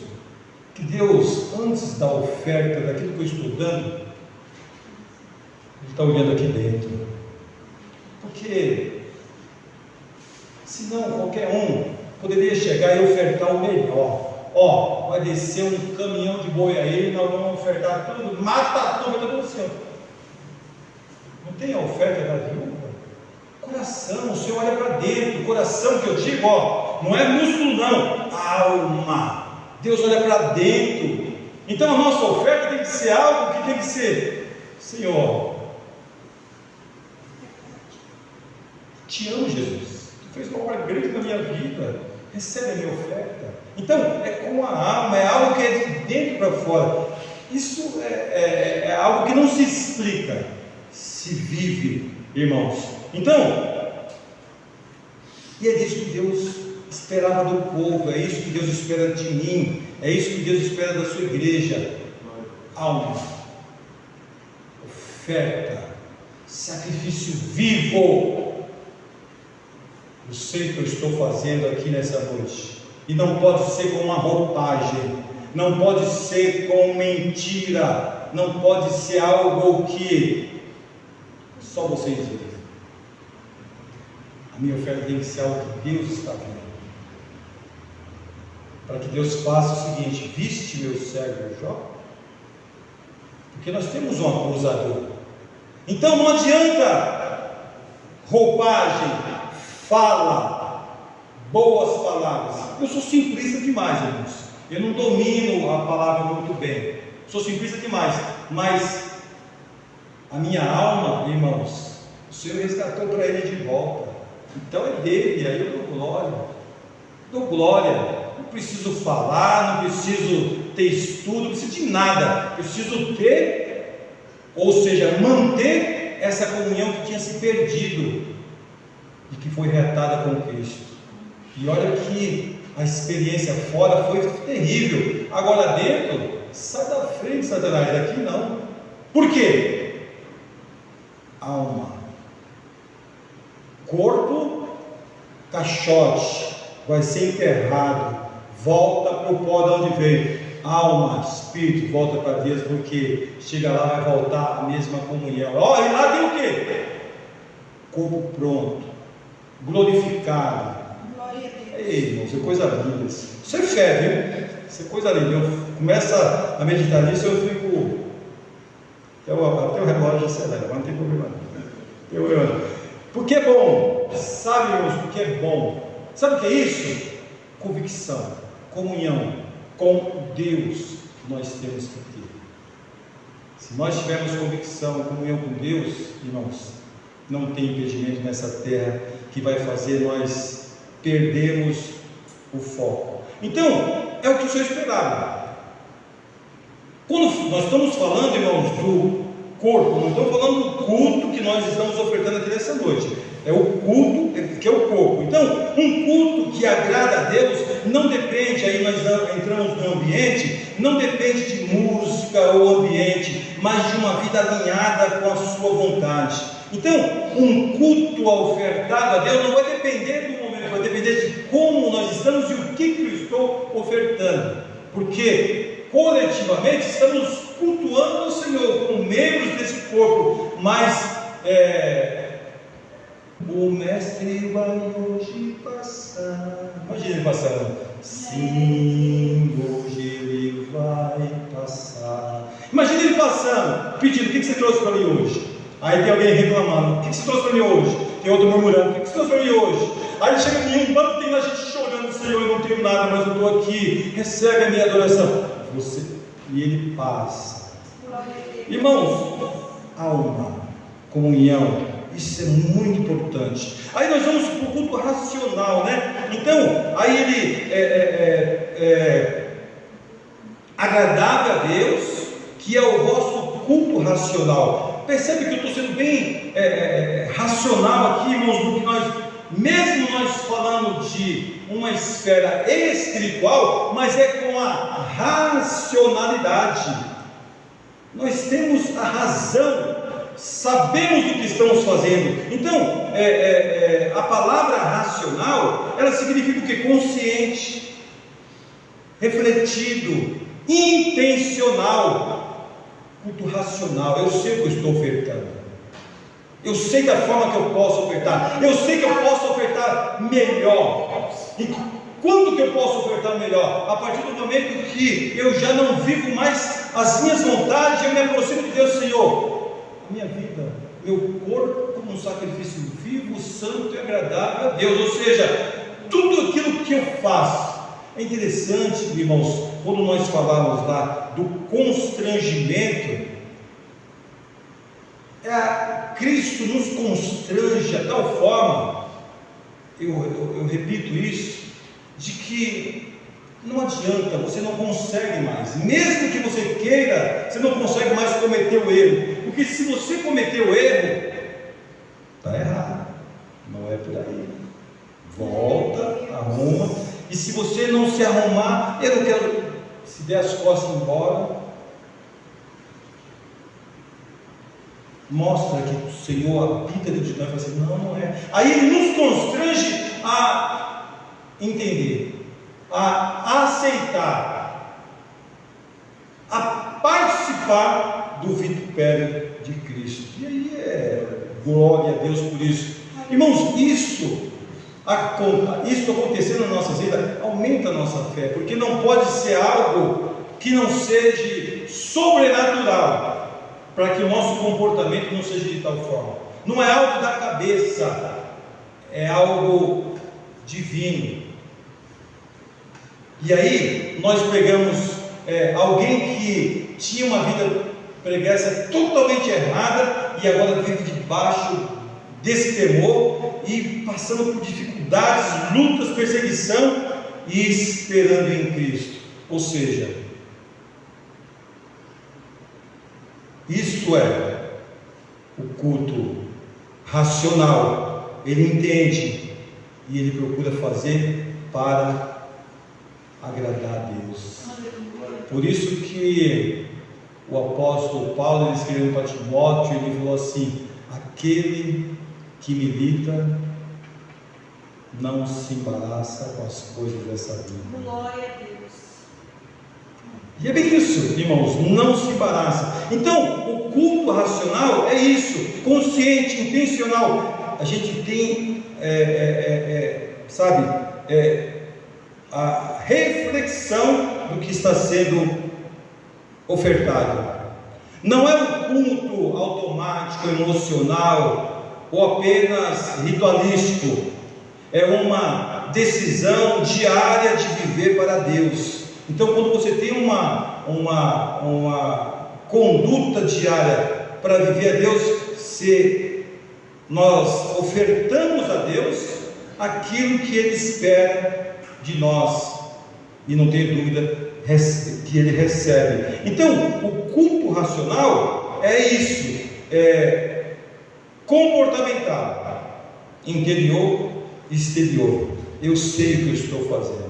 que Deus, antes da oferta daquilo que eu estou dando, Ele está olhando aqui dentro. Porque senão qualquer um poderia chegar e ofertar o melhor. Ó, vai descer um caminhão de boi aí, nós vamos ofertar tudo, mata tudo, tudo assim. Não tem a oferta da viúva? Coração, o Senhor olha para dentro. Coração que eu digo, ó, não é músculo não, alma. Deus olha para dentro. Então a nossa oferta tem que ser algo que tem que ser: Senhor, te amo, Jesus, tu fez uma obra grande na minha vida, recebe a minha oferta. Então é com a alma, é algo que é de dentro para fora. Isso é algo que não se explica, se vive, irmãos. Então, e é isso que Deus esperava do povo, é isso que Deus espera de mim, é isso que Deus espera da sua igreja. Alma, oferta, sacrifício vivo. Eu sei o que eu estou fazendo aqui nessa noite, e não pode ser com uma roupagem, não pode ser com mentira, não pode ser algo que só vocês veem. A minha oferta tem que ser algo que Deus está vendo, para que Deus faça o seguinte: viste meu servo Jó? Porque nós temos um acusador. Então não adianta roupagem, fala, boas palavras. Eu sou simplista demais, irmãos. Eu não domino a palavra muito bem, sou simplista demais, mas a minha alma, irmãos, o Senhor resgatou para Ele de volta. Então é dele, aí eu dou glória. Não preciso falar, não preciso ter estudo, não preciso de nada. Eu preciso ter, ou seja, manter essa comunhão que tinha se perdido e que foi reatada com Cristo. E olha que a experiência fora foi terrível. Agora dentro, sai da frente, Satanás, daqui não. Por quê? Alma, corpo, caixote, vai ser enterrado, volta para o pó de onde veio. Alma, espírito, volta para Deus, porque chega lá, vai voltar a mesma comunhão. Olha, e lá tem o quê? Corpo pronto, glorificado. Ei, irmãos, é coisa linda. Isso é fé, viu? Isso é coisa linda. Eu começo a meditar nisso, eu fico. Até o relógio acelera, mas não tem problema. Porque é bom, sabe, irmãos, porque é bom. Sabe o que é isso? Convicção, comunhão com Deus. Nós temos que ter. Se nós tivermos convicção, comunhão com Deus, irmãos, não tem impedimento nessa terra que vai fazer nós perdermos o foco. Então, é o que o Senhor esperava. Quando nós estamos falando, irmãos, do corpo, não estamos falando do culto que nós estamos ofertando aqui nessa noite. É o culto que é o corpo. Então, um culto que agrada a Deus não depende, aí nós entramos no ambiente, não depende de música ou ambiente, mas de uma vida alinhada com a sua vontade. Então, um culto ofertado a Deus não vai depender do momento, vai depender de como nós estamos e o que eu estou ofertando. Porque coletivamente estamos cultuando o Senhor com membros desse corpo, mas o mestre vai hoje passar. Imagina ele passando. Sim, hoje ele vai passar. Imagina ele passando, pedindo: o que você trouxe para mim hoje? Aí tem alguém reclamando: o que você trouxe para mim hoje? Tem outro murmurando: o que você trouxe para mim hoje? Aí ele chega em um banco, tem a gente chorando: Senhor, eu não tenho nada, mas eu estou aqui, recebe a minha adoração. E ele passa. Irmãos, alma, comunhão, isso é muito importante. Aí nós vamos para o culto racional, né? Então, aí ele é agradável a Deus, que é o vosso culto racional. Percebe que eu estou sendo bem racional aqui, irmãos, porque mesmo nós falando de uma esfera espiritual, mas é com a racionalidade. Nós temos a razão, sabemos o que estamos fazendo. Então, a palavra racional, ela significa o que? Consciente. refletido, intencional, culto racional. Eu sei o que eu estou ofertando, eu sei da forma que eu posso ofertar, eu sei que eu posso ofertar melhor. E quando que eu posso ofertar melhor? A partir do momento que eu já não vivo mais as minhas vontades, eu me aproximo de Deus. Senhor, a minha vida, meu corpo como um sacrifício vivo, santo e agradável a Deus. Ou seja, tudo aquilo que eu faço. É interessante, irmãos, quando nós falamos lá do constrangimento, Cristo nos constrange a tal forma, eu repito isso, de que não adianta, você não consegue mais, mesmo que você queira, você não consegue mais cometer o erro, porque se você cometer o erro, está errado, não é por aí. Volta, arruma, e se você não se arrumar, eu não quero, se der as costas embora, mostra que o Senhor habita dentro de nós, e fala assim, não é. Aí Ele nos constrange a entender, a aceitar, a participar do vitupério de Cristo. E aí glória a Deus por isso. Irmãos, isso acontecendo na nossa vida aumenta a nossa fé, porque não pode ser algo que não seja sobrenatural, para que o nosso comportamento não seja de tal forma. Não é algo da cabeça, é algo divino. E aí nós pegamos alguém que tinha uma vida pregressa totalmente errada e agora vive debaixo desse temor e passando por dificuldades, lutas, perseguição e esperando em Cristo. Ou seja, isto é o culto racional. Ele entende e ele procura fazer para agradar a Deus. Por isso que o apóstolo Paulo, ele escreveu para Timóteo, ele falou assim: aquele que milita não se embaraça com as coisas dessa vida. Glória a Deus. E é bem isso, irmãos, não se embaraça. Então, o culto racional é isso, consciente, intencional. A gente tem, a reflexão do que está sendo ofertado. Não é um culto automático, emocional ou apenas ritualístico. É uma decisão diária de viver para Deus. Então, quando você tem uma conduta diária para viver a Deus, nós ofertamos a Deus aquilo que Ele espera de nós, e não tem dúvida que Ele recebe. Então, o culto racional é isso, comportamental, interior e exterior. Eu sei o que eu estou fazendo.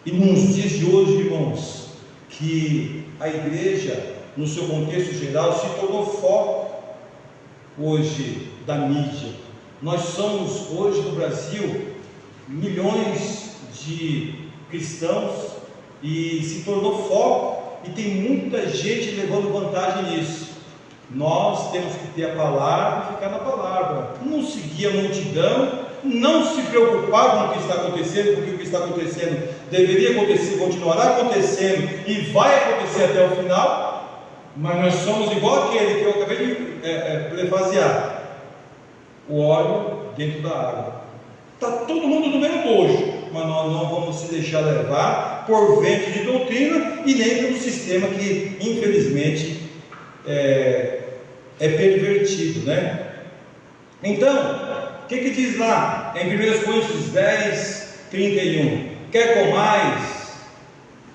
E nos dias de hoje, irmãos, que a igreja, no seu contexto geral, se tornou foco hoje da mídia. Nós somos hoje no Brasil milhões de cristãos e se tornou foco, e tem muita gente levando vantagem nisso. Nós temos que ter a palavra e ficar na palavra, não seguir a multidão, não se preocupar com o que está acontecendo, porque o que está acontecendo deveria acontecer, continuará acontecendo e vai acontecer até o final. Mas nós somos igual aquele que eu acabei de prefaziar: o óleo dentro da água. Está todo mundo no mesmo bojo, mas nós não vamos se deixar levar por vento de doutrina e nem pelo sistema que infelizmente é pervertido, né? Então, o que diz lá em 1 Coríntios 10, 31? Quer comais,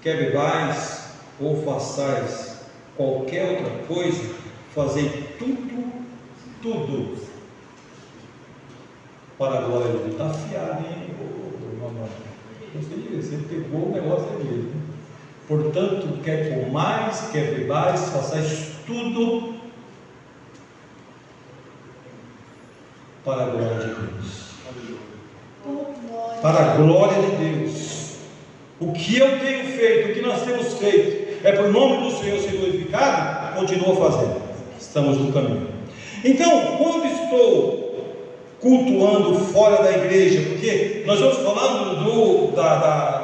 quer bebais, ou façais qualquer outra coisa, fazei tudo para a glória de Deus. Está afiado, hein, mamãe? Gostei de ver, você pegou o negócio aí mesmo. Portanto, quer comais, quer bebais, façais tudo para a glória de Deus. Para a glória de Deus. o que eu tenho feito, o que nós temos feito, é para o nome do Senhor ser glorificado, continua fazendo. Estamos no caminho. Então, quando estou cultuando fora da igreja, porque nós estamos falando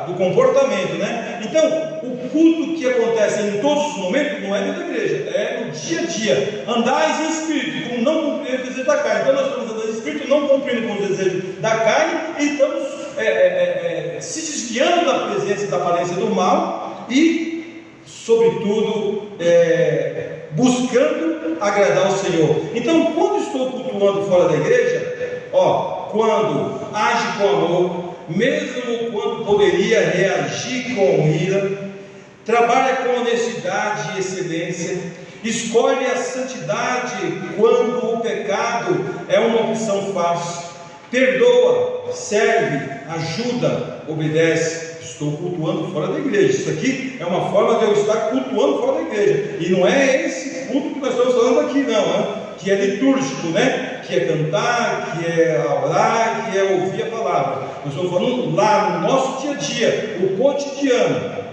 do comportamento, né? Então, o culto que acontece em todos os momentos não é dentro da igreja, é no dia a dia. Andais em espírito, como não cumprir os desejos da carne. Então, nós estamos andando em espírito, não cumprindo com os desejos da carne, e estamos se desviando da presença e da aparência do mal e, sobretudo, buscando agradar ao Senhor. Então, quando estou cultuando fora da igreja, quando age com amor, mesmo quando poderia reagir com ira, trabalha com honestidade e excelência, escolhe a santidade quando o pecado é uma opção fácil, perdoa, serve, ajuda, obedece. Estou cultuando fora da igreja. Isso aqui é uma forma de eu estar cultuando fora da igreja, e não é esse culto que nós estamos falando aqui, não, que é litúrgico, né? Que é cantar, que é orar, que é ouvir a palavra. Nós estamos falando lá no nosso dia a dia, o cotidiano.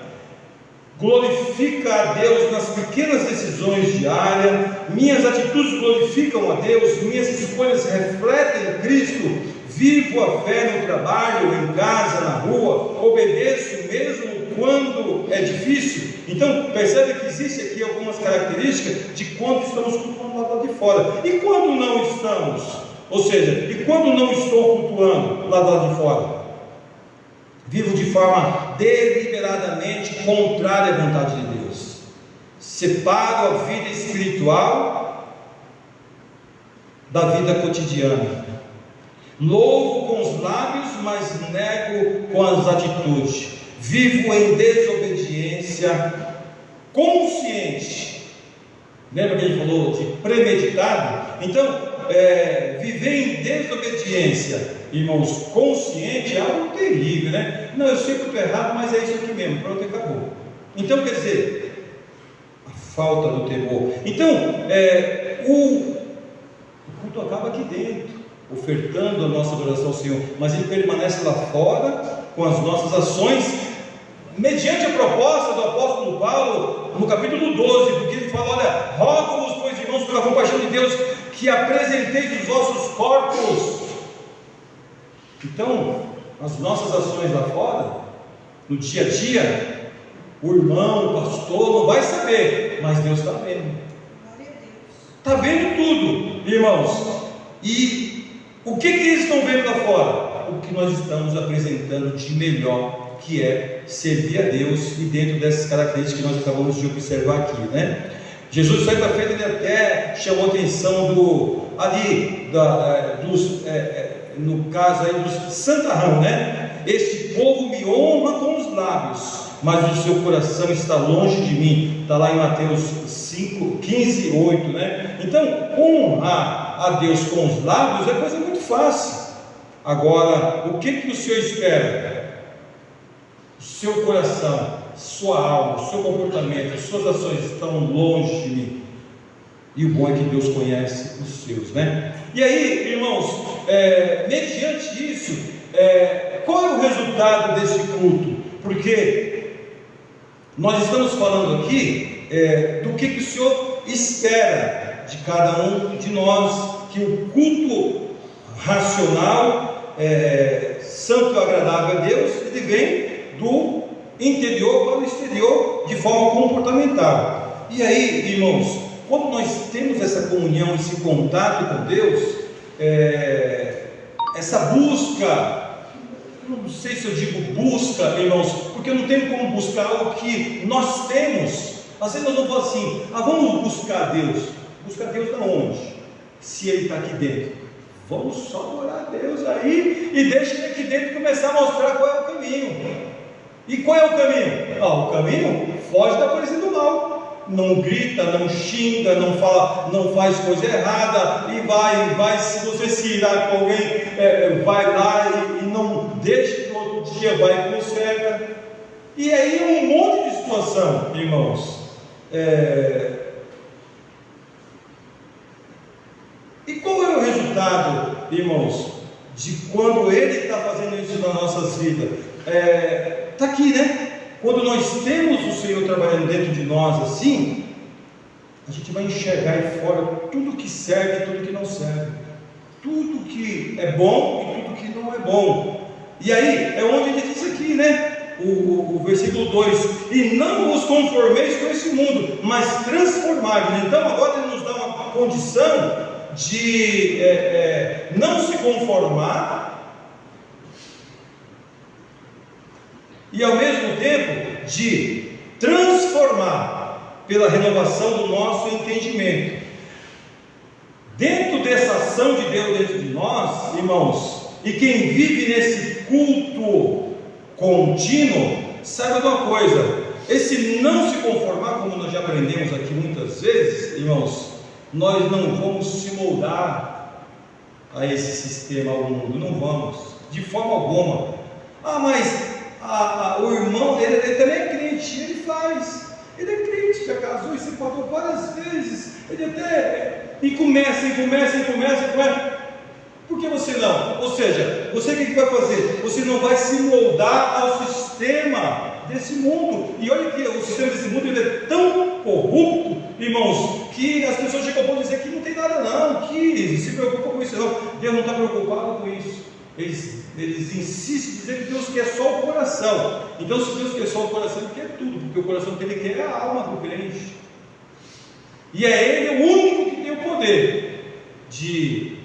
Glorifica a Deus nas pequenas decisões diárias. Minhas atitudes glorificam a Deus, minhas escolhas refletem Cristo. Vivo a fé no trabalho, em casa, na rua, obedeço mesmo quando é difícil. Então, percebe que existe aqui algumas características de quando estamos cultuando lá de fora. E quando não estamos? Ou seja, e quando não estou cultuando lá de fora? Vivo de forma deliberadamente contrária à vontade de Deus. Separo a vida espiritual da vida cotidiana. Louvo com os lábios, mas nego com as atitudes. Vivo em desobediência consciente. Lembra que ele falou de premeditado? Então, viver em desobediência, irmãos, consciente é algo terrível, né? Não, eu sei que eu estou errado, mas é isso aqui mesmo, pronto, acabou. Então, quer dizer, a falta do temor. Então, o culto acaba aqui dentro, ofertando a nossa adoração ao Senhor, mas ele permanece lá fora com as nossas ações, mediante a proposta do apóstolo Paulo no capítulo 12, porque ele fala: olha, rogo-vos, pois irmãos, pela compaixão de Deus, que apresenteis os vossos corpos. Então, as nossas ações lá fora, no dia a dia, o irmão, o pastor não vai saber, mas Deus está vendo. Está vendo tudo, irmãos. E o que eles estão vendo lá fora? O que nós estamos apresentando de melhor, que é servir a Deus, e dentro dessas características que nós acabamos de observar aqui, né? Jesus, certa feita, ele até chamou a atenção no caso aí dos santarrão, né? Este povo me honra com os lábios, mas o seu coração está longe de mim. Está lá em Mateus 15, 8, né? Então, honrar a Deus com os lábios é coisa muito fácil. Agora, o que o Senhor espera? O seu coração, sua alma, o seu comportamento, as suas ações estão longe de mim. E o bom é que Deus conhece os seus, né? E aí, irmãos, mediante isso, qual é o resultado desse culto? Porque nós estamos falando aqui do que o Senhor espera de cada um de nós, que o culto racional, santo e agradável a Deus, ele vem do interior para o exterior de forma comportamental. E aí, irmãos, quando nós temos essa comunhão, esse contato com Deus, essa busca, não sei se eu digo busca, irmãos, porque eu não tenho como buscar o que nós temos. Às vezes nós vamos falar assim: vamos buscar Deus. Buscar Deus da onde? Se Ele está aqui dentro, vamos só adorar a Deus aí, e deixa Ele aqui dentro começar a mostrar qual é o caminho. E qual é o caminho? O caminho foge da aparência do mal. Não grita, não xinga, não fala, não faz coisa errada, e vai, se você se irar com alguém, vai lá e não deixa que no outro dia vai e conserta. E aí um monte de situação, irmãos. E qual é o resultado, irmãos, de quando Ele está fazendo isso nas nossas vidas? está aqui, né? Quando nós temos o Senhor trabalhando dentro de nós assim, a gente vai enxergar aí fora tudo que serve e tudo que não serve, tudo que é bom e tudo que não é bom. E aí é onde ele diz aqui, né? O versículo 2: e não vos conformeis com esse mundo, mas transformai-vos. Então agora ele nos dá uma condição de não se conformar e ao mesmo tempo de transformar pela renovação do nosso entendimento. Dentro dessa ação de Deus dentro de nós, irmãos, e quem vive nesse culto contínuo, saiba de uma coisa: esse não se conformar, como nós já aprendemos aqui muitas vezes, irmãos, nós não vamos se moldar a esse sistema, ao mundo, não vamos, de forma alguma. Mas o irmão, ele também é crente, ele é crente, já casou e se separou várias vezes, ele até, e começa, por que você não? Ou seja, você o que vai fazer? Você não vai se moldar ao sistema desse mundo. E olha que o sistema desse mundo, ele é tão corrupto, irmãos, que as pessoas chegam a ponto de dizer que não tem nada não, que se preocupa com isso não. Deus não está preocupado com isso. Eles insistem em dizer que Deus quer só o coração. Então, se Deus quer só o coração, Ele quer tudo, porque o coração que Ele quer é a alma do crente. E é Ele o único que tem o poder de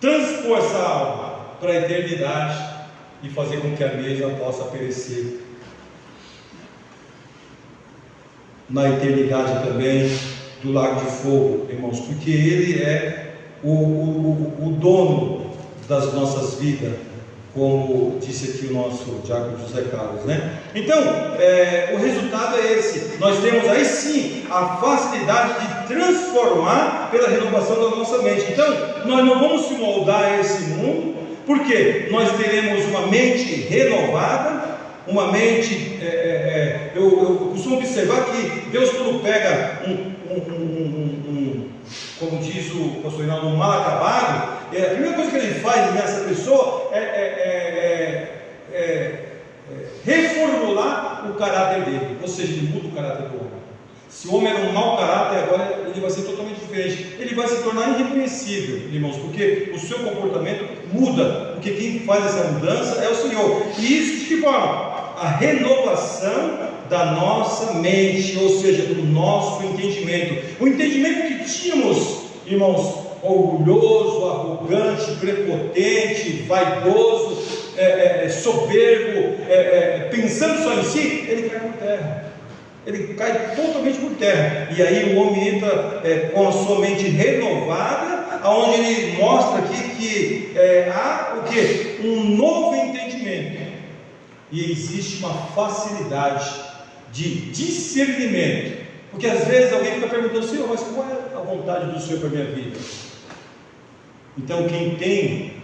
transpor essa alma para a eternidade e fazer com que a mesma possa perecer na eternidade também do lago de fogo, irmãos, porque Ele é o dono das nossas vidas, como disse aqui o nosso diácono José Carlos, né? Então, o resultado é esse. Nós temos aí sim a facilidade de transformar pela renovação da nossa mente. Então, nós não vamos se moldar a esse mundo, porque nós teremos uma mente renovada, uma mente, eu costumo observar que Deus, quando pega como diz o pastor Reinaldo, um mal acabado, a primeira coisa que Ele faz nessa pessoa é reformular o caráter dele, ou seja, Ele muda o caráter do homem. Se o homem era um mau caráter, agora ele vai ser totalmente diferente, ele vai se tornar irreconhecível, irmãos, porque o seu comportamento muda, porque quem faz essa mudança é o Senhor. E isso de que forma? A renovação da nossa mente, ou seja, do nosso entendimento. O entendimento que tínhamos, irmãos, orgulhoso, arrogante, prepotente, vaidoso, soberbo, pensando só em si, ele cai por terra. Ele cai totalmente por terra. E aí o homem entra com a sua mente renovada, aonde ele mostra aqui que há o quê? Um novo entendimento. E existe uma facilidade de discernimento, porque às vezes alguém fica perguntando: Senhor, mas qual é a vontade do Senhor para a minha vida? Então quem tem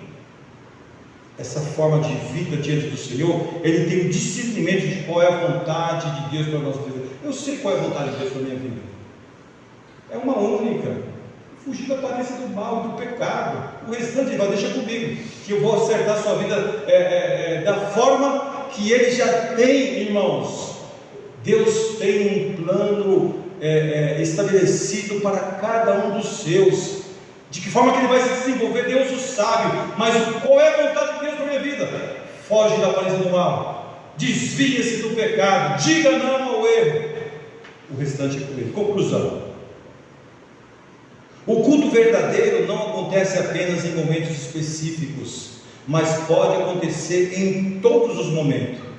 essa forma de vida diante do Senhor, ele tem o discernimento de qual é a vontade de Deus para a nossa vida. Eu sei qual é a vontade de Deus para a minha vida, é uma única: fugir da aparência do mal, do pecado. O restante Ele vai deixar comigo, que eu vou acertar a sua vida da forma que Ele já tem, irmãos. Deus tem um plano estabelecido para cada um dos seus. De que forma que Ele vai se desenvolver, Deus o sabe. Mas qual é a vontade de Deus para a minha vida? Foge da aparência do mal, desvia-se do pecado, diga não ao erro. O restante é com Ele. Conclusão: o culto verdadeiro não acontece apenas em momentos específicos, mas pode acontecer em todos os momentos.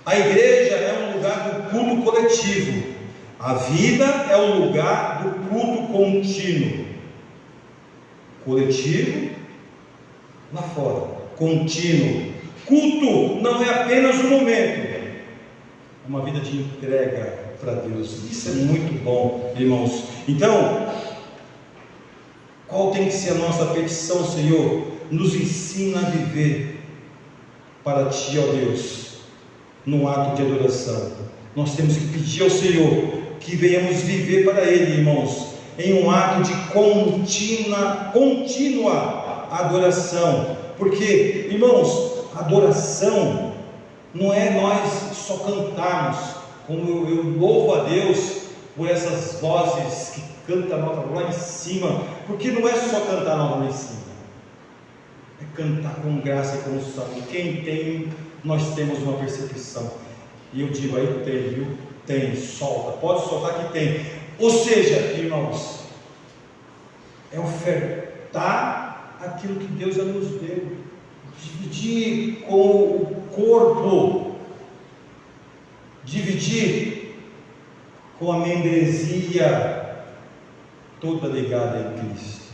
A igreja é um lugar do culto coletivo, a vida é um lugar do culto contínuo. Coletivo, lá fora, contínuo. Culto não é apenas um momento, é uma vida de entrega para Deus. Isso é muito bom, irmãos. Então, qual tem que ser a nossa petição, Senhor? Nos ensina a viver para Ti, ó Deus, num ato de adoração. Nós temos que pedir ao Senhor que venhamos viver para Ele, irmãos, em um ato de contínua adoração. Porque, irmãos, adoração não é nós só cantarmos, como eu louvo a Deus por essas vozes que cantam a nota lá em cima, porque não é só cantar a nota lá em cima, é cantar com graça e com unção. Quem tem, nós temos uma percepção, e eu digo aí, tem, viu? Tem, solta, pode soltar que tem. Ou seja, irmãos, é ofertar aquilo que Deus já nos deu, dividir com o corpo, dividir com a membresia toda ligada em Cristo.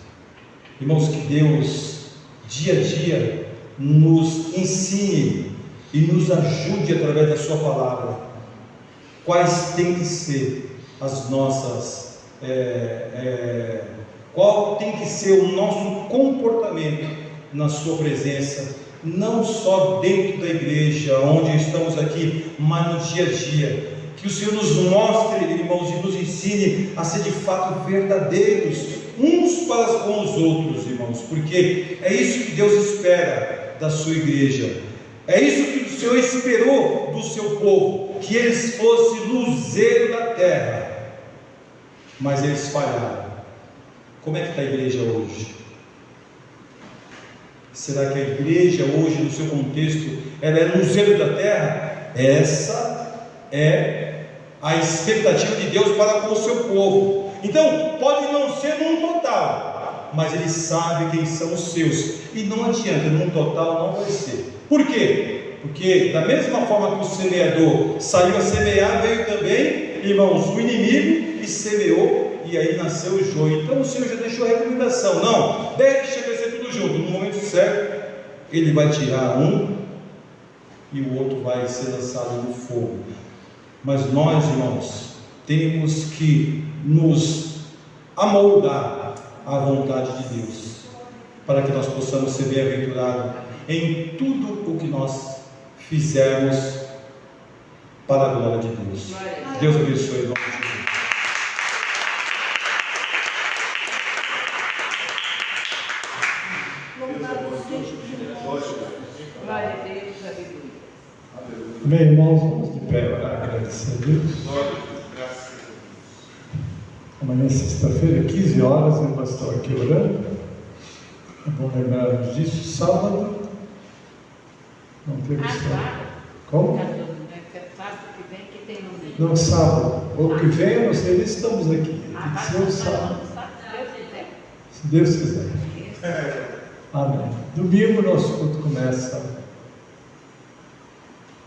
Irmãos, que Deus dia a dia nos ensine e nos ajude através da sua palavra, quais tem que ser as nossas qual tem que ser o nosso comportamento na sua presença, não só dentro da igreja onde estamos aqui, mas no dia a dia. Que o Senhor nos mostre, irmãos, e nos ensine a ser de fato verdadeiros uns para com os outros, irmãos, porque é isso que Deus espera da sua igreja, é isso que o Senhor esperou do seu povo, que eles fossem luzeiro da terra, mas eles falharam. Como é que está a igreja hoje? Será que a igreja hoje, no seu contexto, ela é luzeiro da terra? Essa é a expectativa de Deus para com o seu povo. Então, pode não ser num total, mas Ele sabe quem são os seus, e não adianta, num total não vai ser. Por quê? Porque da mesma forma que o semeador saiu a semear, veio também, irmãos, o inimigo e semeou, e aí nasceu o joio. Então o Senhor já deixou a recomendação: não, deixa crescer tudo junto, no momento certo Ele vai tirar um e o outro vai ser lançado no fogo. Mas nós, irmãos, temos que nos amoldar à vontade de Deus, para que nós possamos ser bem-aventurados em tudo o que nós fizermos para a glória de Deus. Deus abençoe em nome de Jesus. Glória a Deus, aleluia. Amém, irmãos, vamos de pé para agradecer a Deus. Amanhã, sexta-feira, 15 horas, eu vou estar aqui orando. É bom lembrarmos disso. Sábado, não teve sábado. Como? Sábado que vem, que tem no meio. Não, sábado. O que vem, eu não sei nem se estamos aqui. Tem que ser o sábado. Se Deus quiser. Amém. Domingo, nosso culto começa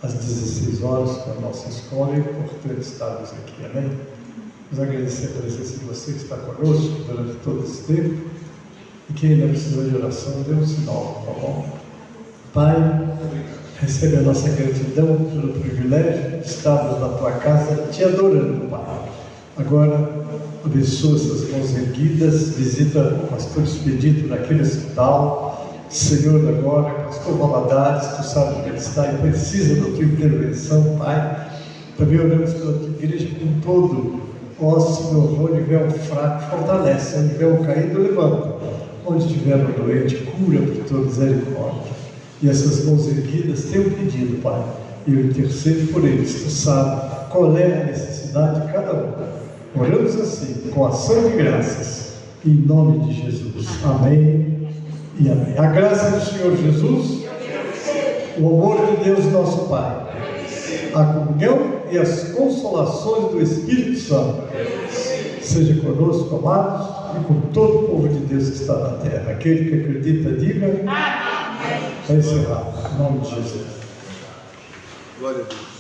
às 16 horas com a nossa escola. É importante estarmos aqui. Amém? Vamos agradecer a presença de você que está conosco durante todo esse tempo. E quem ainda precisa de oração, dê um sinal, tá bom? Pai, recebe a nossa gratidão pelo privilégio de estarmos na tua casa te adorando, Pai. Agora, abençoa essas mãos erguidas, visita o pastor Expedito naquele hospital. Senhor, agora, pastor Valadares, tu sabes onde ele está e precisa da tua intervenção, Pai. Também oramos pela tua igreja com todo. Ó Senhor, onde vier um fraco, fortalece, onde vier um caído, levanta, onde tiver um doente, cura por tua misericórdia. E essas mãos erguidas têm um pedido, Pai, e eu intercedo por eles. Tu sabes qual é a necessidade de cada um. Oramos assim, com ação de graças, em nome de Jesus. Amém e amém. A graça do Senhor Jesus, o amor de Deus nosso Pai, a comunhão e as consolações do Espírito Santo seja conosco, amados, e com todo o povo de Deus que está na terra. Aquele que acredita, diga amém. Vai encerrar, em nome de Jesus. Glória a Deus.